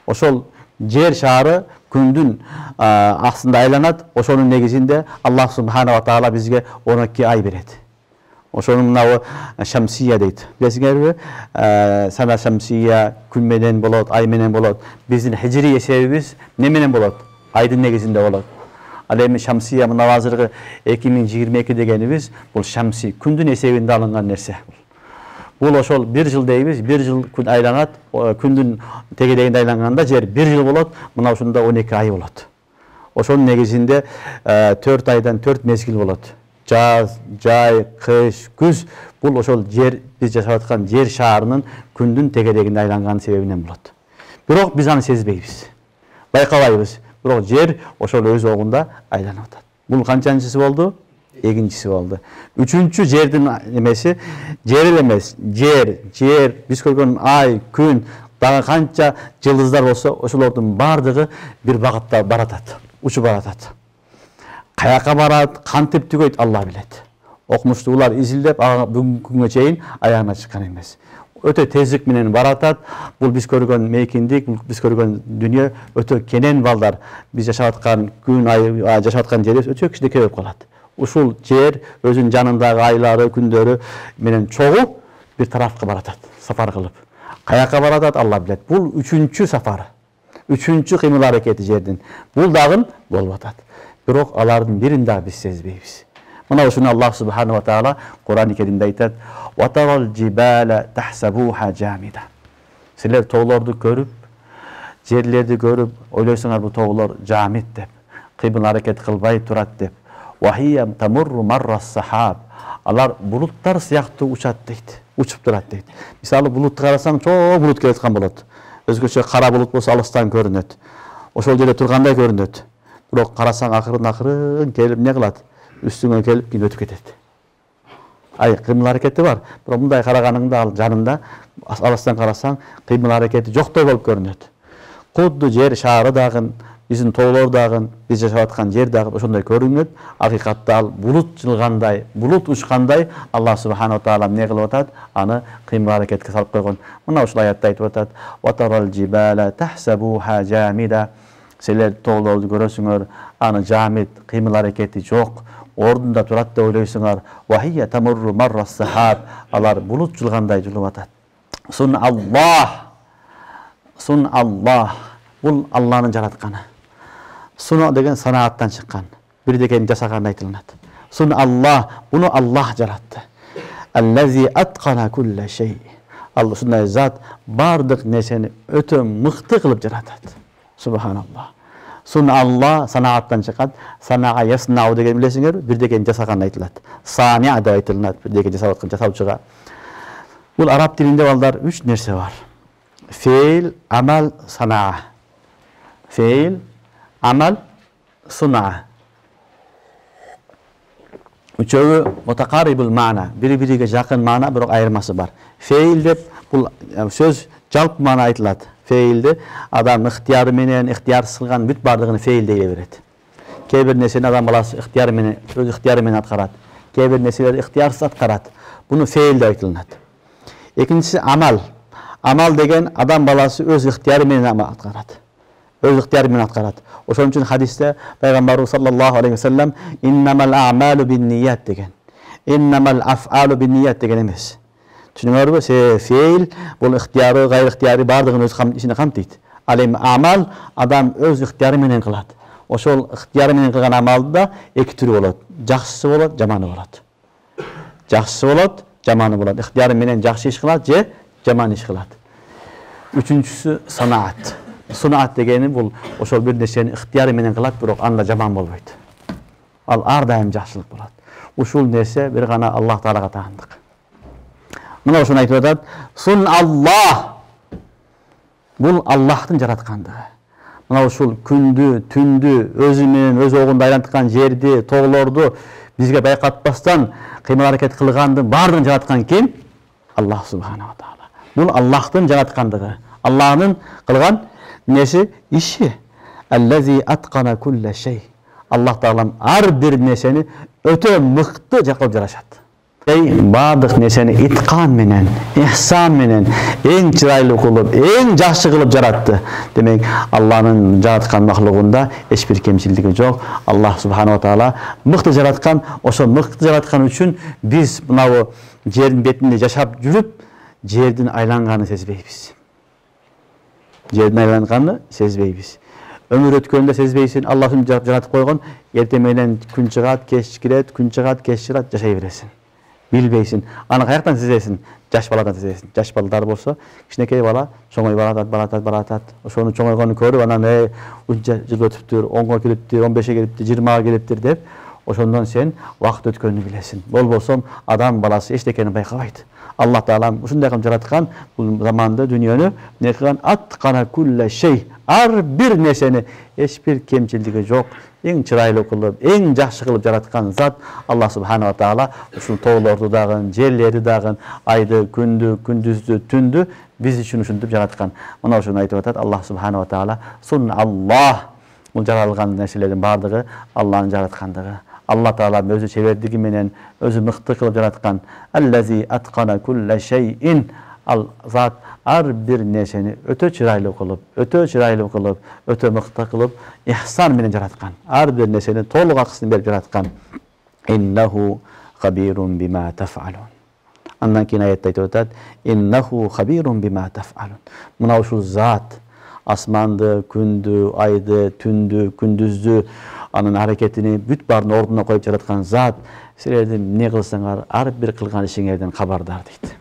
Oşol jer şaarı kündün aslında aylanat. Oşonun negizinde Allah subhanahu wa ta'ala bizge 12 ay beredi. Oşonun mınavu şamsiye deydi. Bilesizler sana şamsiye gün menen bolot, ay menen bolot. Bizin hicri esebimiz ne menen bolot? Aydın negizinde bolot. Al emi şamsiye mınavu hazırgı 2022 degenimiz bul şamsi kündün esebinde alıngan nerse. Bul oşol 1 yıl deyimiz, 1 yıl gün aylanat, kündün tegedeginde aylanganda jer 1 yıl bolot, mınavu şunda 12 ay bolot. Oşonun negizinde 4 aydan 4 mezgil bolot. Jaz, jay, kış, güz bul oşol jer biz yaşap atkan jer şaarынын kündün tegedeginde aylangan sebebinен bolot. Bирок biz аны сезбейбиz. Байкабайбыз. Bирок jer oşol öz oğunda aylanып атат. Бул канчанчысы болду? Экинчиси болду. Üçüncü жердин эмеси жер эмес. Жер биз көргөн ай, күн, дагы канча жылдыздар болсо, ошолордун бардыгы бир багытта баратат. Учуп баратат. Kayaka barat, kantip tügöйт Allah bilet. Okumuştular izildep, бүгүnkү күнгө чейин ayağına çıkan emez. Öte tezlik menen baratat, bul biz körgön meykindik, biz körgön dünya öte kenen ballar. Biz yaşap atkan gün, ay, yaşap atkan jeribиз öte kişide kebep kalat. Uşul jer, özün janındagı aylары, kündörü menen çoğu bir tarafka baratat, safar kılıp. Kayaka baratat Allah bilet. Bul üçüncü safarı. Üçüncü kıymıl hareketi jerdin. Bul dagın bolup atat. Bирок алардын бирин да биз сезбейбиз. Мына ушуну Аллах субханаху ва таала Кур'ан-ы Керимде айтат: "Ва тарал жибала тахсабуха жамида." Силер тоолорду көрүп, жерлерди көрүп, ойлойсуңар бул тоолор жамит деп, кыймыл аракет кылбай турат деп. "Ва хия тамурру маррас сахаб." Алар булуттар сыяктуу учат дейт, учуп турат дейт. Мисалы булутты карасаң, чоң булут келе аткан болот. Өзгөчө кара булут болсо алыстан көрүнөт. Ошол жерде тургандай көрүнөт. Бирок карасаң акырын келип не кылат? Üstüne gelip yine ötüp кетет. кыймыл аракети бар. Бирок мындай караганыңда ал жанында алыстан карасаң кыймыл аракети жоктой болуп көрүнөт. Кудду жер шары дагы, биздин тоолор дагы, биз жашап аткан жер дагы ошондой көрүнөт. Акыйкатта ал булут жылгандай, булут учкандай Аллах субханаху таала эмне кылып атат? Аны кыймыл аракетке салып койгон. Мына ушул аятта айтып атат: "Ва тарал жибала тахсабуха жамида". Силер тоолорду көрөсүңөр, аны жамид, кыймыл аракети жок, ордунда турат деп ойлойсуңар. Ва хия тамурру маррас сахаб. Алар булут жылгандай жылып атат. Сун Аллах. Бул Алланын жаратканы. Суна деген санааттан чыккан. Бирдекени жасаганы айтылат. Сун Аллах, буну Аллах жаратты. Аллази аткана кулла шей. Алла ушундай зат бардык нерсени өтө мыкты кылып жаратат. Субханаллах. Сун Аллах санааттан чыккан. Санага яснау деген билесиңер, бирдекени жасаганы айтылат. Сани деп айтылат, бирдекени жасап аткан жасаучуга. Бул араб тилинде балдар 3 нерсе бар. Feil, amal, sanaa. Feil, amal, sunaa. Üçöwü mutakaribul mana, biri-biriga jakyn mana, biroq ayırması var. Feil dep bul söz jalp mana aytılат. Feildi adam ixtiyarı menen, ixtiyarсыз кылган бүт бардыгын feil дей берет. Кээ бир нерсени адам баласы ixtiyarı менен, өз ixtiyarı менен аткарат. Кээ бир нерселер ixtiyarсыз аткарат. Буну feil деп айтылат. Экинчиси amal. Amal деген адам баласы өз ixtiyarı менен аткарат. Өз ixtiyarı менен аткарат. Ошон үчүн хадисте пайгамбарыбыз саллаллаху алейхи ва саллям иннамал а'малу бинният деген. Иннамал аф'алу бинният деген эмес. Түшүнүңөрбү? Feil бул ixtiyarı, гайры ixtiyarı бардыгын өз ичине камтыйт. Ал эми amal адам өз ixtiyarı менен кылат. Ошол ixtiyarı менен кылган амалда эки түрү болот. Жакшысы болот, жаманы болот. Жакшысы болот, жаманы болот. Ixtiyarı менен жакшы иш кылат же жаман иш кылат. Үчүнчүсү санаат. Сунаат дегени бул ошол бир нерсени ixtiyarı менен кылат, бирок анда жаман болбойт. Ал ар дайым жакшылык болот. Ушул нерсе бир гана Аллах Таалага таандык. Мына ошону айтып атат. Сун Аллах. Бул Аллахтын жараткандыгы. Мына ушул күндү, түндү, өзү менен өз огунда айланткан жерди, тоолорду бизге байкатпастан кыймыл аракет кылгандын баардыгын жараткан ким? Аллах субханаху таала. Бул Аллахтын жараткандыгы. Аллахтын кылган нерсе иши. Аллази аткана кулла шей. Аллах Таалам ар бир нерсени өтө мыкты кылып жарашат. Бардык нерсени иткан менен, ихсан менен, эң чырайлуу кылып, эң жакшы кылып жаратты. Демек, Аллахнын жараткан махлугунда эч бир кемчилдиги жок. Аллах субханаху таала мыкты жараткан, ошо мыкты жараткан үчүн биз мынау жердин бетинде жашап жүрүп, жердин айланганын сезбейбиз. Жердин айланганы сезбейбиз. Ömür ötkönde sezbeysin, Allah'ın жаратып койгон, эртең менен күн чыгат, кеч кирет, күн чыгат, кеч чыгат, жашай бересиң. Билбейсиң. Аны каяктан сезесиң? Жаш баладан сезесиң. Жаш балдар болсо, кичинекей бала чоңой баратат. Ошону чоңойгону көрүп, анан унча жыл өтүптүр, 10го келиптир, 15 келиптир, 20га келиптир деп, ошондон сен вакыт өткөнүн билесиң. Болбосо адам баласы эчтекени байкабайт. Аллах Таалам ушундай кылып жараткан, бул заманды, дүйнөнү не кылган? Аткана кулла шей. Ар бир нерсени эч бир кемчилдиги жок, эң чырайлуу кылып, эң жакшы кылып жараткан зат Аллах субханаху таала ушул тоолорду дагы, жерлерди дагы, айды, күндү, күндүздү, түндү биз үчүн ушинтип жараткан. Мына ошону айтып атат Аллах субханаху таала. Сун Аллах. Бул жаралган нерселердин бардыгы Аллахнын жараткандыгы. Алла Таала өзү чебердиги менен, өзү мыкты кылып жараткан. Аллази аткана кулла шейин. Ал зат ар бир нерсени өтө чырайлуу кылып, өтө мыкты кылып, ихсан менен жараткан. Ар бир нерсени толук акысын берип жараткан. Иннаху хабирун бима тафалун. Андан кийин аятта айтып атат: Иннаху хабирун бима тафалун. Мына ушул зат асманды, күндү, айды, түндү, күндүздү, анын аракетини бүт баарын ордуна коюп жараткан зат, силердин эмне кылсаңар, ар бир кылган ишиңерден кабардар дейт.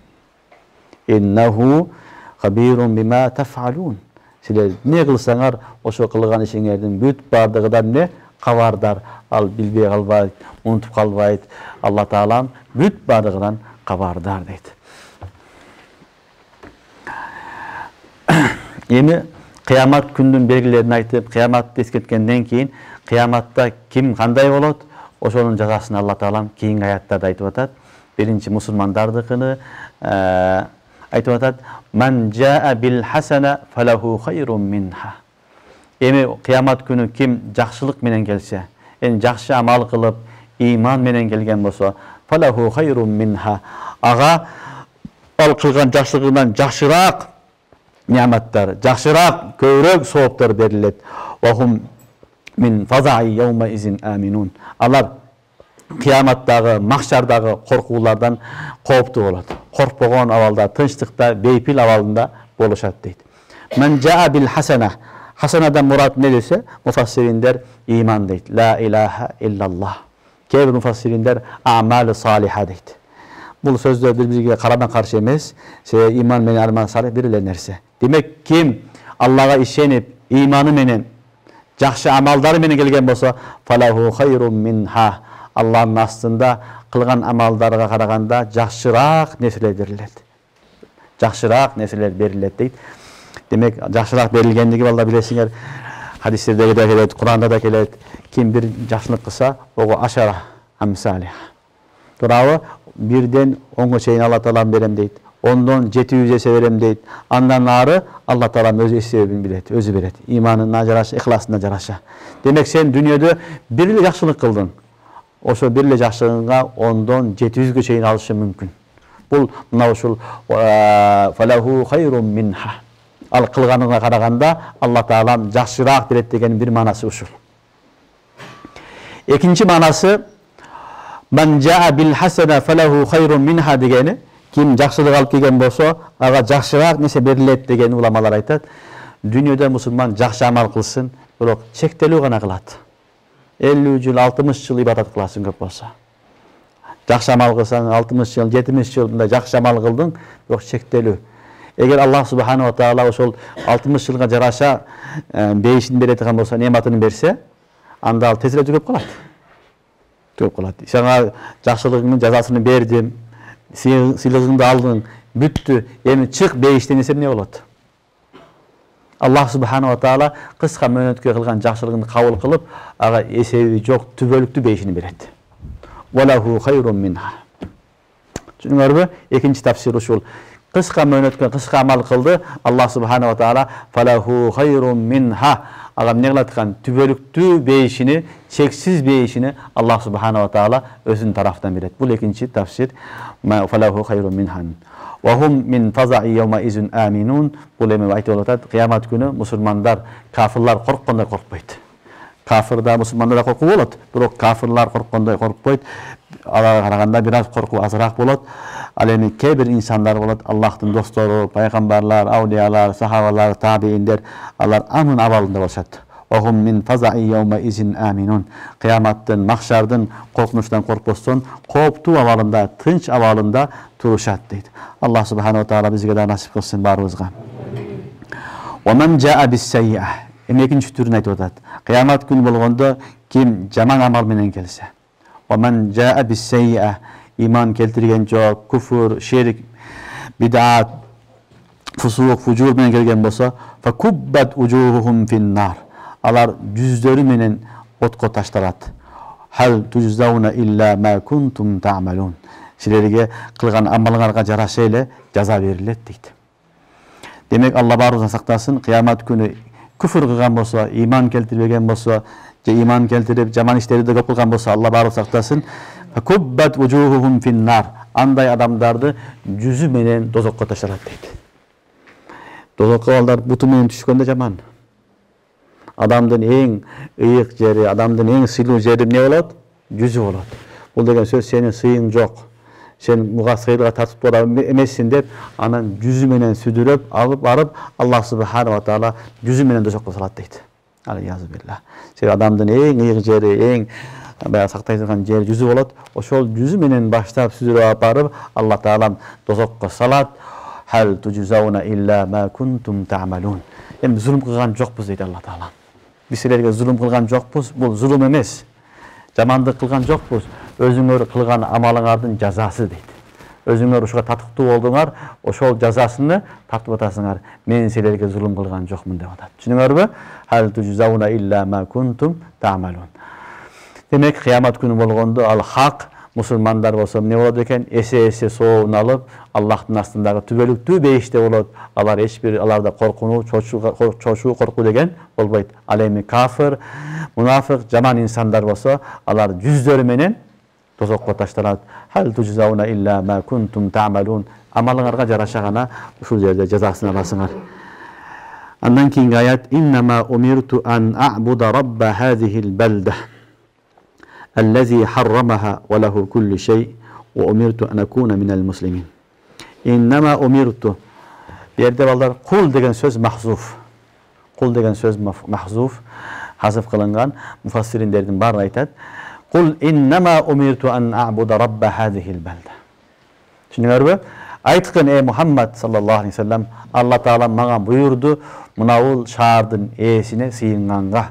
Иннаху хабирун бима тафалун. Силер эмне кылсаңар, ошо кылган ишиңердин бүт баардыгынан эмне кабардар. Ал билбей калбайт, унутуп калбайт. Алла Таалам бүт баардыгынан кабардар дейт. Эми кыямат күндүн белгилерин айтып, кыяматты эскерткенден кийин кыяматта ким кандай болот? Ошонун жазасын Алла Таалам кийинки аяттарда айтып атат. Birinci musulmandardыкыны айтып атат: "Man jaa bil hasana falahu khayrun minha." Эми кыямат күнү ким жакшылык менен келсе, жакшы амал кылып, иман менен келген болсо, falahu khayrun minha. Ага ал кылган жакшылыгынан жакшыраак nimetler, жакшыраак көбүрөөк сооптор берилет. Вахум мин фазаи yawma izin aminun. Алар кыяматтагы, махшардагы коркуулардан кооптуу болот. Коркпогон абалда, тынчтыкта, бейпил абалында болушат дейт. Man jaa bil hasana. Hasanadan murat ne dese? Mufassirinler iman deyt. La ilahe illallah. Keybi mufassirinler a'mal-ı saliha deyt. Bu sözler birbirine karadan karşı emez. İman menen amal salih biriler nerse. Demek kim Allah'a işenip imanı menen жақсы амалдары менен келген болсо, falahu khayrun minha. Allah'ın aslında kılgan amallarga karaganda жақсыраак нерселер берилет. Жақсыраак нерселер берилет дейт. Demek жақсыраак берилгендиги балдар билесиңер. Хадистерде де келет, Куранда да келет. Kim bir жақсылык кылса, ого ашара амсалih. Туурабы? Birden 10'a чейин Алла Таалам берем дейт. Ondan 700 есе берем дейт. Андан ары Алла Таалам өзү себебин билет, өзү берет. Иманына жараша, ихласына жараша. Демек сен дүйнөдө бир эле жакшылык кылдың. Ошо бир эле жакшылыгыңа 10'dan 700'гө чейин алышы мүмкүн. Бул мына ушул фалаху хайрун минха. Ал кылганыңа караганда Алла Таалам жакшыраак берет деген бир манасы ушул. Экинчи манасы man jaa bil hasana falahu khayrun minha degeni, kim жақсылык алып келген болсо, ага жакшыраак нерсе берилет деген уламалар айтат. Дүйнөдө мусулман жакшы амал кылсын, бирок чектелүү гана кылат. 50 жыл, 60 жыл ибадат кыласың көп болсо. Жакшы амал кылсаң 60 жыл, 70 жыл мындай жакшы амал кылдың, бирок чектелүү. Эгер Аллах субханаху ва таала ошол 60 жылга жараша бейишин бере турган болсо, нематын берсе, анда ал тезирээк жүгөп калат. Sana жақсылығыңның жазасını бердім, сыйлығыңды алдың, бүттү, эми чык бейиштен десем не болот? Аллах субханаху ва таала кыска мөөнөткө кылган жақсылығыңды кабыл кылып, ага эсеби жок түбөлүктүү бейишини берет. Валаху хайрун минха. Түшүнүңөрбү? Экинчи тафсир ушул. Кыска мөөнөткө кыска амал кылды, Аллах субханаху ва таала фалаху хайрун минха. Ага эмне кылат экен? Түбөлүктүү бейишини, чексиз бейишини Аллах субханаху ва таала өзүнүн тарафынан берет. Бул экинчи тафсир. Фалаху хайрун минхан. Ва хум мин фазаи yawma izin aminun. Бул эми айтып атат, кыямат күнү мусулмандар, кафирлар корккондой коркпойт. Кафирда мусулмандар коркуу болот, бирок кафирлар корккондой коркпойт. Аларга караганда бир аз коркуу азыраак болот. Ал эми кээ бир инсандар болот, Аллахтын достору, пайгамбарлар, аулиялар, сахабалар, табииндер, алар анын абалында болушат. Ohum min faza'i yawma izin aminun. Kıyamattın, mahşardın korkmuştan korkbostun, koptu avalında, tınç avalında turuşat deydi. Allah subhanahu wa ta'ala bizge de nasip kılsın barımızga. Wa man ja'a bis sayyi'ah. Emekinci türüne aytып атат. Kıyamat günü bolganda kim jaman amal menen kelse. Wa man ja'a bis sayyi'ah. İman keltirgen jok, kufur, şirk, bid'at, fusuk, fucur menen kelgen bolsa, fa kubbat wujuhuhum fin nar. Alar yüzleri menen otko taştarat. Hal tujzauna illa ma kuntum ta'malun. Sizlerge kılgan amallarga jarasha ele jaza berilet deydi. Demek Allah barımızdan saktasın. Kıyamet günü küfür kılgan bolsa, iman keltirmegen bolsa, iman keltirip jaman işleri de көп kılgan bolsa Allah barımızdan saktasın. Kubbat wujuhuhum fin nar. Anday adamdardı yüzü menen dozokko taştarat deydi. Dozokko alдар butu menen düşkönde jaman. Adamdın en ıyık jeri, adamdın en sıylı jeri ne bolot? Yüzü bolot. Bul degen söz senin sıyın jok. Sen buga sıyırga tartıp bora emessin dep, anan yüzü menen südürüp, alıp barıp Allah subhanahu wa taala yüzü menen dozokko salat deydi. Aliyazu billah. Sen adamdın en ıyık jeri, en bayağı saktaytırgan jeri yüzü bolot. Oşol yüzü menen baştap südürüp alıp barıp Allah taala dozokko salat. Hal tujzauna illa ma kuntum ta'malun. Hem zulüm kılgan jokpuz deydi Allah taala. Biz sizlerge zulüm kılgan jokpuz, bul zulüm emes. Jamandık kılgan jokpuz. Özüңөр kılgan amalыңардын жазасы дейт. Özüңөр ушуга татыктуу болдуңар, ошол жазасыны тартып атасыңар. Мен силерге zulüm кылган жокмун деп атат. Түшүнүңөрбү? Hal tujzauna illa ma kuntum ta'malun. Demek kıyamet günü болгондо ал hak musulmanlar bolsa ne bolot eken? Ese soğuğun alıp Allah'ın astındagı tübölüktүү beyişte bolot. Alar hiçbir alarda korkunu, çoşuu korku degen bolboyt. Al emi kafir, munafık, jaman insanlar bolsa alar yüzleri menen tozokko taştarat. Hal tujzauna illa ma kuntum ta'malun. Amalıňarga jaraşa gana uşul jerde jazasyny alasıňar. Andan keyingi ayat innema umirtu an a'buda rabba hadihil belde allazi harramaha ve lehu kullu şey ve umirtu an akuna minel muslimin. İnnema umirtu. Bir yerde ballar kul degen söz mahzuf. Kul degen söz mahzuf. Hazıf kılıngan mufassirinlerden barı aytat. Kul innema umirtu an a'buda rabba hadihil belde. Düşünüyor aytqın ey Muhammed sallallahu aleyhi ve sellem Allah Teala mağa buyurdu munavul şaardın eesine sıyınğanga.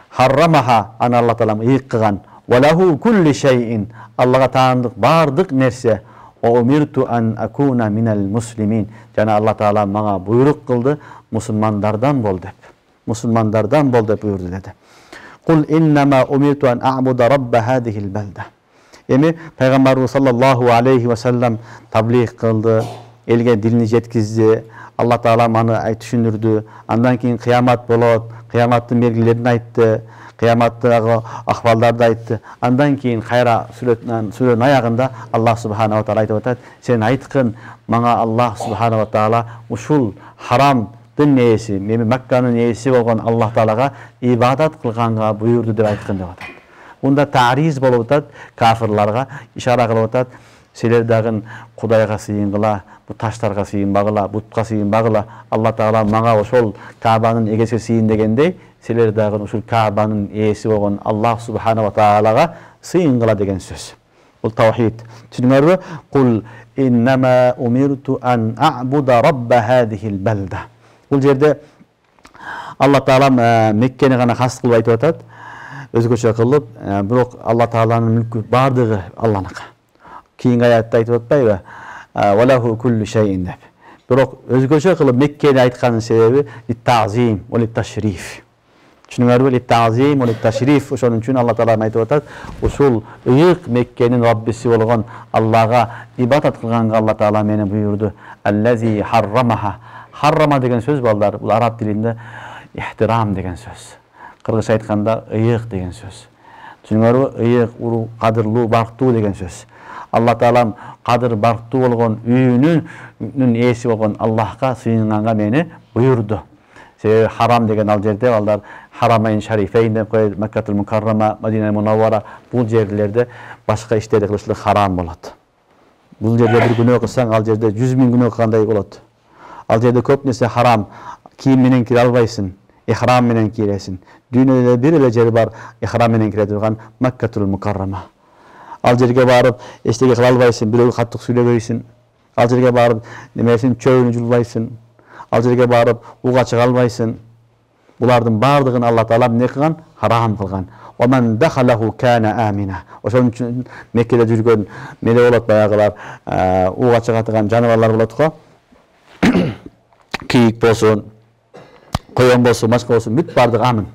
Harramaha ana Allah Teala ıyık kıgan. Ve lehu kulli şeyin Allah'a taandık bardık nerse. O umirtu an akuna minel muslimin. Jana Allah Teala mağa buyruk kıldı musulmanlardan bol dep. Musulmanlardan bol dep buyurdu dedi. Kul innema umirtu an a'buda rabba hadihil belde. Emi Peygamberimiz sallallahu aleyhi ve sellem tabliğ kıldı, elge dilini jetkizdi. Allah Teala manı düşündürdü. Andan keyin kıyamat bolot, kıyamatın belgilerini aytdı, kıyamatdagı ahvallardı aytdı. Andan keyin hayra sürenin ayağında Allah subhanahu wa taala aytıp atat, sen aytkın maňa Allah subhanahu wa taala uşul haram dın neyesi, memi Mekka'nın neyesi bolgan Allah Teala'ga ibadat kılganga buyurdu dep aytkın dep atat. Bunda ta'riz bolup atat, kafirlarga işara kılıp atat. Seler dagın Kudayga sıyıngıla, bu taşlarga sıyınbagıla, butga sıyınbagıla. Allah Teala maňa oşol Ka'banın egesi sıyın degende, seler dagın oşol Ka'banın eesi bolgan Allah subhanahu wa ta'alaga sıyıngıla degen söz. Bu tawhid. Düşünürmü? Kul innema umirtu an a'buda rabba hadihil belde. Bu jerde Allah Teala Mekke'ni gana has kılıp aytıp atat. Özgöçe kılıp, birok Allah Teala'nın mülkü bardygy Allah'nıka. Keyingi ayatda aytıp atpayby? Ve lehu kullu şeyin dep. Birok özgöçe kılıp Mekke'ni aytkanyň sebebi lit-ta'zim we lit-taşrif. Düşünüňärmi? Lit-ta'zim we lit-taşrif. Oşonuň üçin Allah Teala aytyp atat, usul ıyık Mekke'nin Rabbisi bolgan Allah'a ibadat kılganga Allah Teala meni buyurdu. Allazi harramaha. Harrama degen söz ballar, bu Arap dilinde ihtiram degen söz. Kırgızça aytkanda ıyık degen söz. Düşünüňärmi? Iyık, uru, kadırluu, barktуу degen söz. Allah Teala kadır barktуу bolgon üýünün eesi bolgon Allah'a sıyınganga meni buyurdu. Sebebi haram degen al jerde ballar Haramayn Şerifeyn dep koýar, Mekketul Mukarrama, Medine Munawwara bu yerlerde başka işleri kılışlyk haram bolat. Bu yerde bir günah kılsaň al jerde 100.000 günah kılganday bolat. Al jerde köp nese haram, kiyim menen kire albaýsın. İhram menen kiresin. Dünyada bir ele jeri bar ihram menen kire durgan Mekketul Mukarrama. Al jerge barıp estege kıla albaýsın, birow kattyk süýlebeýsin. Al jerge barıp nemesin çöýünü julbaýsın. Al jerge barıp uga çıga albaýsın. Bulardın bardygyny Allah Taala ne kılgan? Haram kılgan. Wa men dakhalahu kana amina. Oşoň üçin Mekke'de jürgen mele bolat baýagylar, uga çıga atgan janawarlar bolat-ko. Kiyik bolsun, koyon bolsun, başka bolsun, büt bardyk amyn.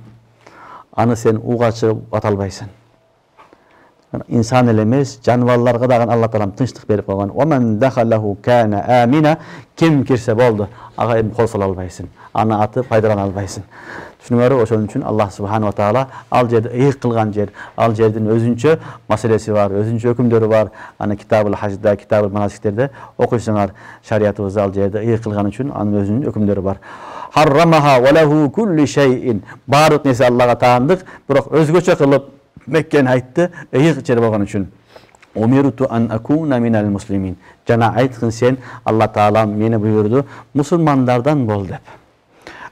Any sen uga çıgyp atalbaýsın. İnsan elemez, janawarlarga dagın Allah Taala tınçlyk berip koygan. Wa men dakhalahu kana amina. Kim kirse boldu, aga kol sala albaýsın. Ana aty paýdalan albaýsın. Düşünüňärmi? Oşoň üçin Allah subhanahu wa taala al jerde ıyık kılgan jer, al jerdin özünçe maselesi var, özünçe hökümleri var. Ana Kitabul Hajda, Kitabul Manasik'lerde okuýsaňar şeriatymyzda al jerde ıyık kılgan üçin anyň özünün hökümleri var. Harramaha ve lehu kullu şeyin. Barık nese Allah'a taandyk, biroq özgöçe kılıp Mekke'ni aytdy, ıyık jer bolgan üçin. Umirtu an akuna minel muslimin. Jana aytkyn sen Allah Taala meni buyurdu, musulmanlardan bol dep.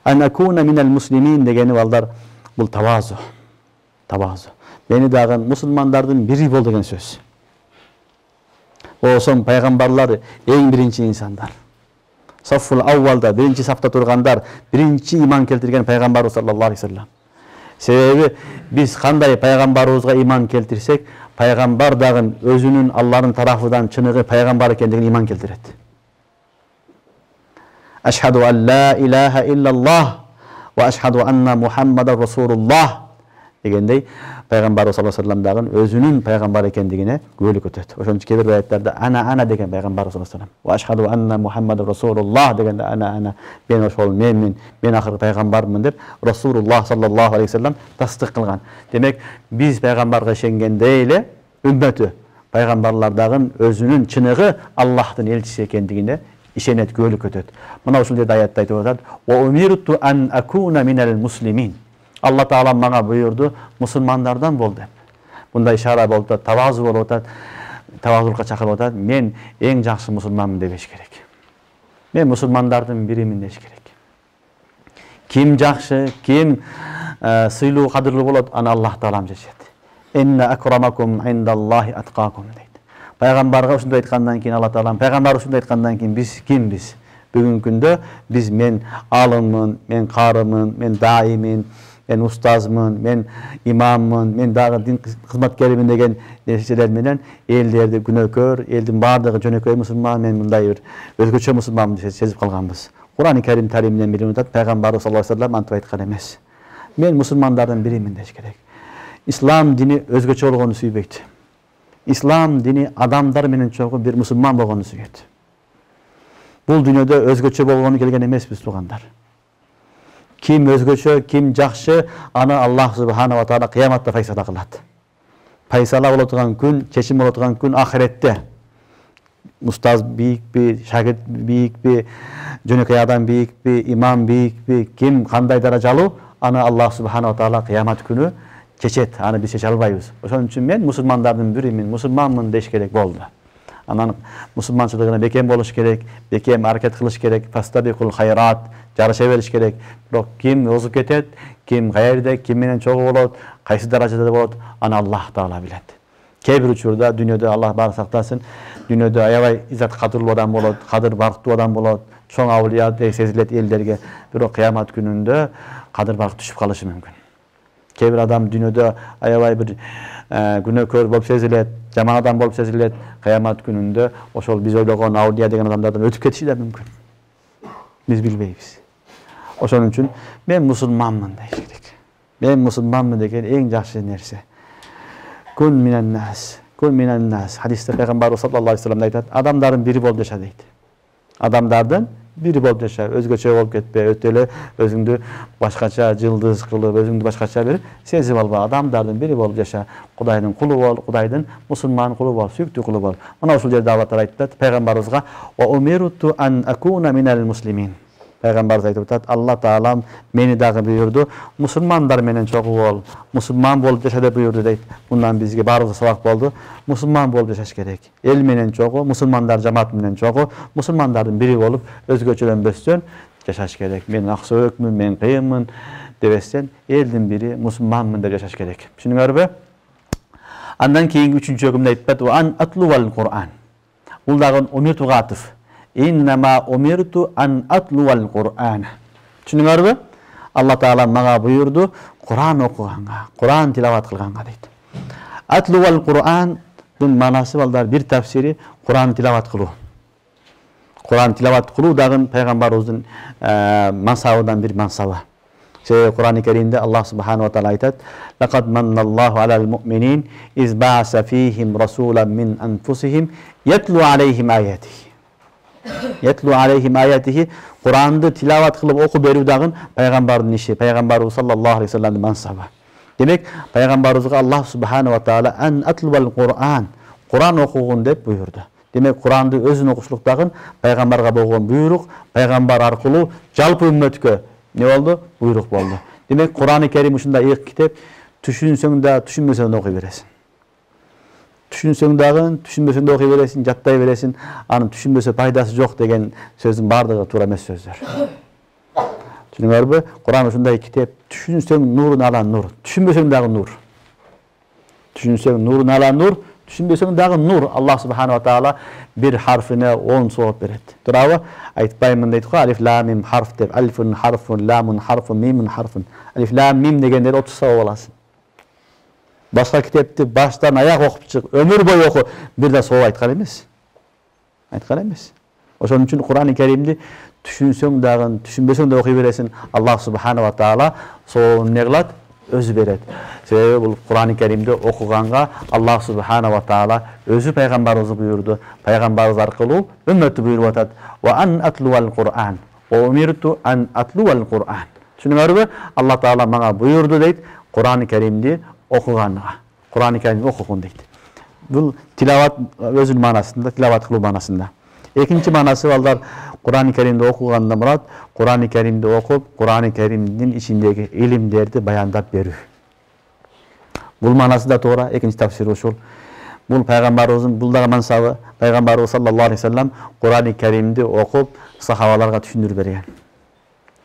An akuna minel muslimin degeni ballar bul tavazu. Tavazu. Beni dagın musulmanlardan biri bol degen söz. Olsun peygamberler en birinci insanlar. Safful avvalda birinci safta turgandar, birinci iman keltirgen peygamber sallallahu aleyhi ve sellem. Sebebi biz kanday peygamberimizga iman keltirsek, peygamber dagın özünün Allah'ın tarafından çыныğı peygamber ekendigine iman keltiret. Eşhedü en la ilahe illallah ve eşhedü enne Muhammeden Resulullah дегендей пайгамбарыбыз саллаллаху алейхи вассалам дагы өзүнүн пайгамбар экендигине күбөлүк өтөт. Ошон үчүн кээ бир аятта ана деген пайгамбарыбыз саллаллаху алейхи вассалам. Ва ашхаду анна Мухаммаду расулуллах дегенде ана мен ошол мен акыркы пайгамбармын деп Расулуллах саллаллаху алейхи вассалам тастык кылган. Демек биз пайгамбарга ишенгендей эле үммөтү пайгамбарлар дагы өзүнүн чыныгы Аллахтын элчиси экендигине ишенет, күбөлүк өтөт. Мына ушул жерде аятта айтып атат: "Ва умирту ан акуна минал муслимин." Алла Таала мага буйурду, мусулмандардан бол деп. Мында ишара болуп атат, тавазу болуп атат, тавазулукка чакырып атат. Мен эң жакшы мусулманмын дебеш керек. Мен мусулмандардын биримин деш керек. Ким жакшы, ким сыйлуу, кадырлуу болот, аны Аллах Таалам жешет. Инна акрамакум индаллахи аткакум дейт. Пайгамбарга ушундай айткандан кийин Алла Таалам, пайгамбар ушундай айткандан кийин биз кимбиз? Бүгүнкү күндө биз мен алыммын, мен карымын, мен даимин, мен устазмын, мен имаммын, мен дагы дин кызматкеримин деген нерселер менен элдерди күнөөкөр, элдин баардыгы жөнөкөй мусулман, мен мындай бир өзгөчө мусулманмын деп сезип калганбыз. Кур'ан-ы Карим талиминен билип атат, пайгамбарыбыз саллаллаху алейхи вассалам антип айткан эмес. Мен мусулмандардын биримин деш керек. Ислам дини өзгөчө болгону сүйбөйт. Ислам дини адамдар менен чогуу бир мусулман болгону сүйөт. Бул дүйнөдө өзгөчө болгону келген эмеспиз туугандар. Ким өзгөчө, ким жакшы, аны Аллах субхана ва таала кыяматта файсала кылат. Файсала боло турган күн, чечим боло турган күн ахиретте. Устаз бийикпи, шагирт бийикпи, жөнөкөй адам бийикпи, имам бийикпи, ким кандай даражалуу, аны Аллах субхана ва таала кыямат күнү чечет, аны биз чече албайбыз. Ошон үчүн мен мусулмандардын биримин, мусулманмын деш керек болду. Анан мусулманчылыгына бекем болуш керек, бекем аракет кылыш керек, фастабикул хайрат, жарыша бериш керек. Бирок ким озуп кетет, ким каерде, ким менен чогуу болот, кайсы даражада болот, аны Аллах Таала билет. Кээ бир учурда дүйнөдө Аллах баарын сактасын, дүйнөдө аябай иззат кадырлуу адам болот, кадыр барктуу адам болот, чоң аулия деп сезилет элдерге. Бирок кыямат күнүндө кадыр барк түшүп калышы мүмкүн. Кээ бир адам дүйнөдө аябай бир күнөөкөр болуп сезилет, жаман адам болуп сезилет, кыямат күнүндө ошол биз ойлогон аулия деген адамдардан өтүп кетиши да мүмкүн. Биз билбейбиз. Ошон үчүн мен мусулманмын деш керек. Мен мусулманмын деген эң жакшы нерсе. Кун минан нас. Хадисте пайгамбарыбыз саллаллаху алейхи вассалам айтат, адамдардын бири болуп жаша дейт. Адамдардын бири болуп жаша, өзгөчө болуп кетпе, өтө эле өзүңдү башкача жылдыз кылып, өзүңдү башкача бир сезип алба. Адамдардын бири болуп жаша, Кудайдын кулу бол, Кудайдын мусулман кулу бол, сүйүктүү кулу бол. Мына ушул жерде Алла Таала айтат пайгамбарыбызга: "Ва умирту ан акуна минал муслимин." Пайгамбарыбыз айтып атат, Алла Таалам мени дагы буйурду, мусулмандар менен чогуу бол, мусулман болуп жаша деп буйурду дейт. Мындан бизге баарыбызга сабак болду. Мусулман болуп жашаш керек. Эл менен чогуу, мусулмандар жамаат менен чогуу, мусулмандардын бири болуп, өзгөчөлөнбөстөн жашаш керек. Мен аксөөкмүн, мен кыйынмын дебестен, элдин бири мусулманмын деп жашаш керек. Түшүнүңөрбү? Андан кийинки үчүнчү өкүмдү айтат, "Ва ан атлувал Кур'ан." Бул дагы умиртуга атыф. Иннама умирту ан атлувал Кур'ан. Түшүнүңөрбү? Алла Таала мага буйурду Кур'ан окуганга, Кур'ан тилават кылганга дейт. Атлувал Кур'андын маанасы балдар бир тафсири Кур'ан тилават кылуу. Кур'ан тилават кылуу дагы пайгамбарыбыздын мансабынан бир мансабы. Кур'ан-ы Каримде Аллах субхана ва таала айтат: "Лакад манналлаху алал муъминин из баъса фихим расулан мин анфусихим ятлу алейхим аятихи." Ятлу алейхим аятихи, Кур'анды тилават кылып окуп берүү дагы пайгамбардын иши, пайгамбарыбыз саллаллаху алейхи вассаламдын мансабы. Демек, пайгамбарыбызга Аллах субхана ва таала ан атлувал Кур'ан, Кур'ан окугун деп буйурду. Демек, Кур'анды өзүн окушулук дагы пайгамбарга болгон буйрук, пайгамбар аркылуу жалпы үммөткө не болду? Буйрук болду. Демек, Кур'ан-ы Карим ушундай ыйык китеп, түшүнсөң да, түшүнбөсөң да окуй бересиң. Түшүнсөң дагы, түшүнбөсөң да окуй бересиң, жаттай бересиң. Анын түшүнбөсө пайдасы жок деген сөздүн баардыгы туура эмес сөздөр. Түшүнүңөрбү? Кур'ан ушундай китеп, түшүнсөң нурун алан нур, түшүнбөсөң дагы нур. Түшүнсөң нурун алан нур, түшүнбөсөң дагы нур. Аллах субхана ва таала бир харфине 10 сооп берет. Туурабы? Айтпаймын дейт го, алиф лам мим харф деп, алифун харфун, ламун харфун, мимун харфун. Алиф лам мим дегендер 30 сооп аласың. Башка китепти баштан аяк окуп чык, өмүр бою оку, бир да сооп айткан эмес. Айткан эмес. Ошон үчүн Кур'ан-ы Каримди түшүнсөң дагы, түшүнбөсөң да окуй бересиң. Аллах субхана ва таала сообун не кылат? Өзү берет. Себеби бул Кур'ан-ы Керимди окуганга Аллах субханаху ва таала өзү пайгамбарыбызды буйрду. Пайгамбарыбыз аркылуу үммөттү буйруп атат. Ва ан атлуал Кур'ан. Ва умирту ан атлуал Кур'ан. Түшүнүңөрбү? Аллах таала мага буйрду дейт, Кур'ан-ы Керимди окуганга. Кур'ан-ы Керимди окугун дейт. Бул тилават өзүнүн маанасында, тилават кылуу маанасында. Экинчи маанасы балдар Кур'ан-ы Керимди окугандан мурат, Кур'ан-ы Керимди окуп, Кур'ан-ы Керимдин ичиндеги илимдерди баяндап берүү. Бул маанасы да туура, экинчи тафсир ушул. Бул пайгамбарыбыздын бул дагы мансабы, пайгамбарыбыз саллаллаху алейхи вассалам Кур'ан-ы Керимди окуп, сахабаларга түшүндүрүп берген.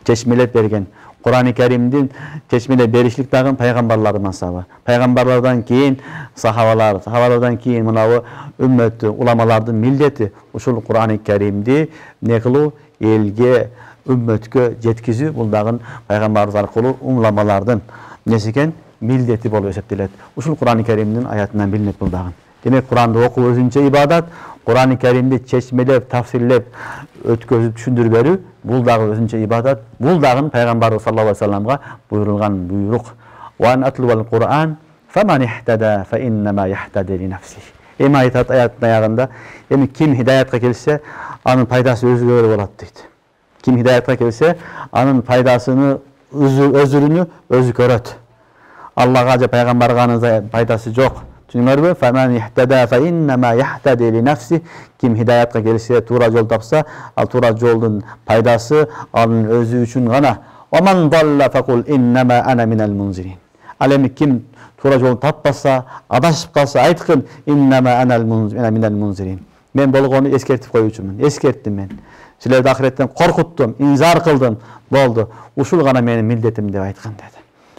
Чечмелеп берген. Кур'ан-ы Керимдин чечмелеп беришлик дагы пайгамбарлардын мансабы. Пайгамбарлардан кийин сахабалар, сахабалардан кийин мынабы үммөттү, уламалардын милдети ушул Кур'ан-ы Керимди не кылуу, элге, үммөткө жеткизүү, бул дагы пайгамбарыбыз аркылуу уламалардын неси экен, милдети болуп эсептелет. Ушул Кур'ан-ы Керимдин аятынан билинет бул дагы. Демек Куранды окуу өзүнчө ибадат, Кур'ан-ы Керимди чечмелеп, тафсирлеп, өткөзүп түшүндүрүп берүү, бул дагы өзүнчө ибадат. Бул дагы пайгамбарыбыз саллаллаху алейхи вассаламга буйрулган буйрук. Ва ан атлуал Кур'ан фаман ихтада фа иннама яхтади ли нафсих. Эми айтат аяттын аягында, эми ким хидаятка келсе, анын пайдасы өзүгө болот дейт. Ким хидаятка келсе, анын пайдасыны өзүрүнү өзү көрөт. Аллага же пайгамбарга пайдасы жок. Түшүнүңөрбү? Фаман ихтада фа иннама яхтади ли нафсих. Ким хидаятка келсе, туура жол тапса, ал туура жолдун пайдасы анын өзү үчүн гана. Ва ман далла факул иннама ана минал мунзирин. Ал эми ким туура жолду таппаса, адашып калса, айткын иннама ана минал мунзирин. Мен болгону эскертип коюучумун. Эскерттим мен. Силерди ахиреттен коркуттум, инзар кылдым. Болду. Ушул гана менин милдетим деп айткан деди.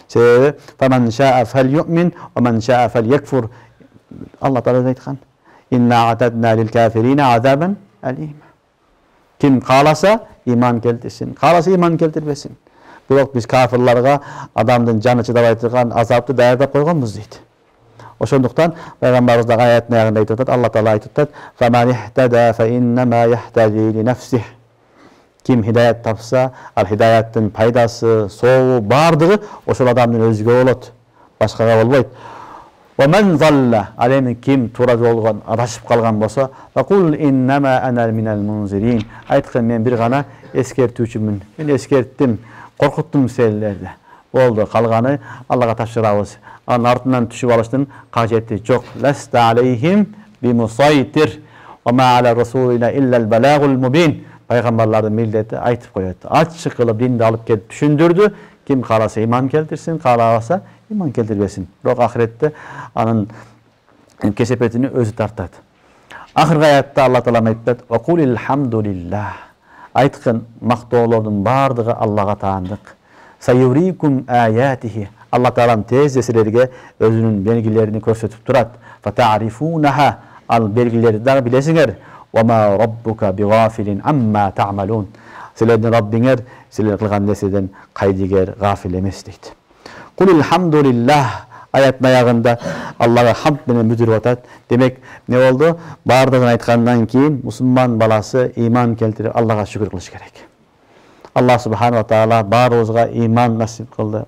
Себеби фаман шаа фальюмин ва ман шаа фальякфур. Алла таала айткан. Инна атадна лил кафирина азабан алима. Ким кааласа иман келтирсин, кааласа иман келтирбесин. Бирок биз кафирларга адамдын жаны чыдабай турган азапты даярдап койгонбуз дейт. Ошондуктан пайгамбарыбыз дагы аяттын аягында айтып атат, Алла таала айтып атат: "Фаман ихтада фа иннама яхтади ли нафсих." Ким хидаят тапса, ал хидаяттын пайдасы, сообу бардыгы ошол адамдын өзүгө болот, башкага болбойт. Ва ман залла, ал эми ким туура жолдон адашып калган болсо, факул иннама ана минал мунзирин. Айткан мен бир гана эскертүүчүмүн. Мен эскерттим, коркуттум силерди. Болду, калганы Аллага тапшырабыз. Анын артынан түшүп алыштын кажети жок. Ласта алейхим бимусайтир. Ва ма аля расулина иллал балагул мубин. Пайгамбарлардын милдети айтып коет. Ачык кылып динди алып келип түшүндүрдү. Ким кааласа иман келтирсин, каалабаса иман келтирбесин. Бирок ахиретте анын кесепетини өзү тартат. Акыркы аятта Алла таала айтат: "Ва кулил хамдулиллах." Айткын мактоолордун бардыгы Аллага таандык. Сайюрикум аятихи. Алла таалам тез силерге өзүнүн белгилерин көрсөтүп турат. Фатарифунаха. Ал белгилерди дагы билесиңер. Ва ма раббука бигафилин амма та'малун. Силердин Раббиңер силер кылган нерседен кайдыгер, гафил эмес дейт. Кулил хамдулиллах. Аят аягында Аллага хамд менен бүтүрүп атат. Демек, не болду? Бардыгын айткандан кийин мусулман баласы иман келтирип Аллага шүгүр кылыш керек. Аллах субханаху ва таала баарыбызга иман насип кылды.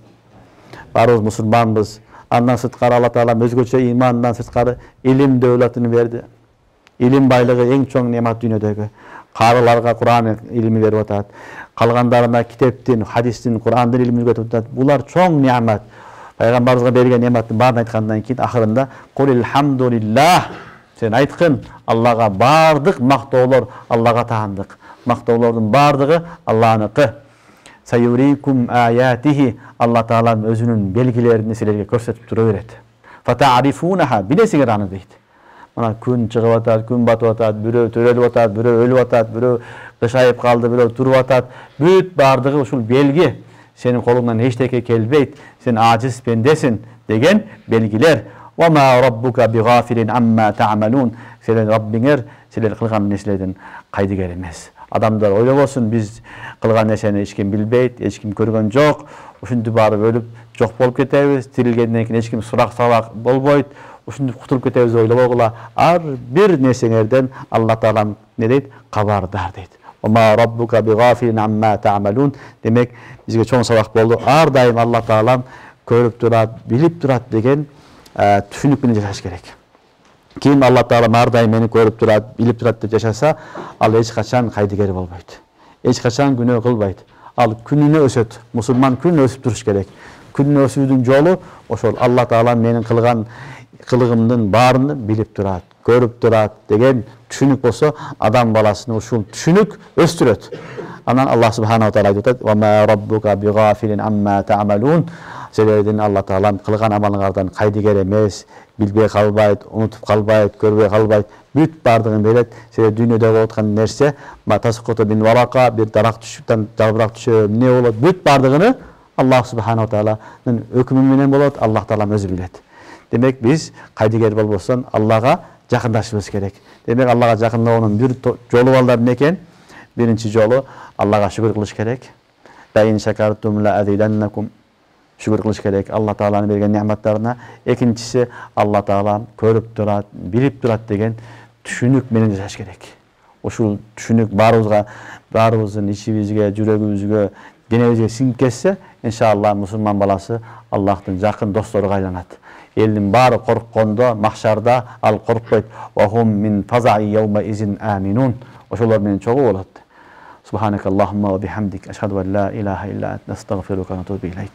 Баарыбыз мусулманбыз. Андан сырткары Алла таала өзгөчө имандан сырткары илим дөөлөтүн берди. Илим байлыгы эң чоң немат дүйнөдөгү. Карыларга Кур'ан илими берип атат. Калгандарына китептин, хадистин, Кур'андын илимин өтүп атат. Булар чоң немат. Пайгамбарыбызга берген нематтын баарын айткандан кийин ахырында кулил хамдулиллах. Сен айткын, Аллага бардык мактоолор Аллага таандык. Мактоолордун бардыгы Алланыкы. Сайюрикум аятихи. Алла таала өзүнүн белгилерин силерге көрсөтүп тура берет. Фатарифунаха. Билесиңер аны дейт. Мына күн чыгып атат, күн батып атат, бирөө төрөлүп атат, бирөө өлүп атат, бирөө кышайып калды, бирөө туруп атат. Бүт бардыгы ушул белги. Сенин колуңдан эчтеке келбейт. Сен ажиз пендесин деген белгилер. Ва ма раббука бигафилин амма та'малун. Сенин Раббиңер силер кылган нерселерден кайдыгер эмес. Адамдар ойлобосун, биз кылган нерсени эч ким билбейт, эч ким көргөн жок. Ушинтип барып өлүп жок болуп кетебиз. Тирилгенден кийин эч ким сурак сабак болбойт. Ушинтип кутулуп кетебиз деп ойлобогула. Ар бир нерсеңерден Алла таала не дейт? Кабардар дейт. Ва раббука бигафилин амма та'малун. Демек, бизге чоң сабак болду. Ар дайым Алла таала көрüp durat, bilip durat деген түшүнүк менен жашаш керек. Ким Алла Таала мардай мени көрүп турат, билип турат деп жашаса, ал эч качан кайдыгер болбойт. Эч качан күнөө кылбайт. Ал күнүнө өсөт. Мусулман күн өсүп туруш керек. Күн өсүүдүн жолу ошол Алла Таала менин кылган кылыгымдын баарын билип турат, көрүп турат деген түшүнүк болсо, адам баласын ушул түшүнүк өстүрөт. Анан Аллах субханаху таала айтат: "Ва ма раббука бигафилин амма та'малун." Себебин Алла Таала кылган амалыңардан кайдыгер эмес, билбей калбайт, унутуп калбайт, көрбөй калбайт. Бүт бардыгын берет. Себеби дүйнөдө болуп аткан нерсе, матасыкото бин варака, бир дарак түшүптөн жабырак түшө, эмне болот? Бүт бардыгыны Аллах субханаху тааланын өкүмү менен болот, Аллах Таала өзү билет. Демек биз кайдыгер болбостон Аллага жакындашыбыз керек. Демек Аллага жакындоонун бир жолу бар эмне экен? Биринчи жолу Аллага шүгүр кылыш керек. Ла ин шакартум ла азиданнакум. Şükür kılış gerek Allah Taala'nın bergen nimetlerine. Ekincisi Allah Taala körüp durat, bilip durat degen түшүнүк менен жашаш керек. Ушул түшүнүк баарыбыздын ичибизге, жүрөгүбүзгө, денебизге сиңип кетсе, иншалла мусулман баласы Аллахтын жакын досторуга айланат. Элдин баары корккондо, махшарда ал коркпойт. Ва хум мин фазаи йаума изин аминун. Ошолор менен чогуу болот. Subhanakallahumma ve bihamdik. Eşhedü en la ilahe illa ente estağfiruke ve etûbü ileyk.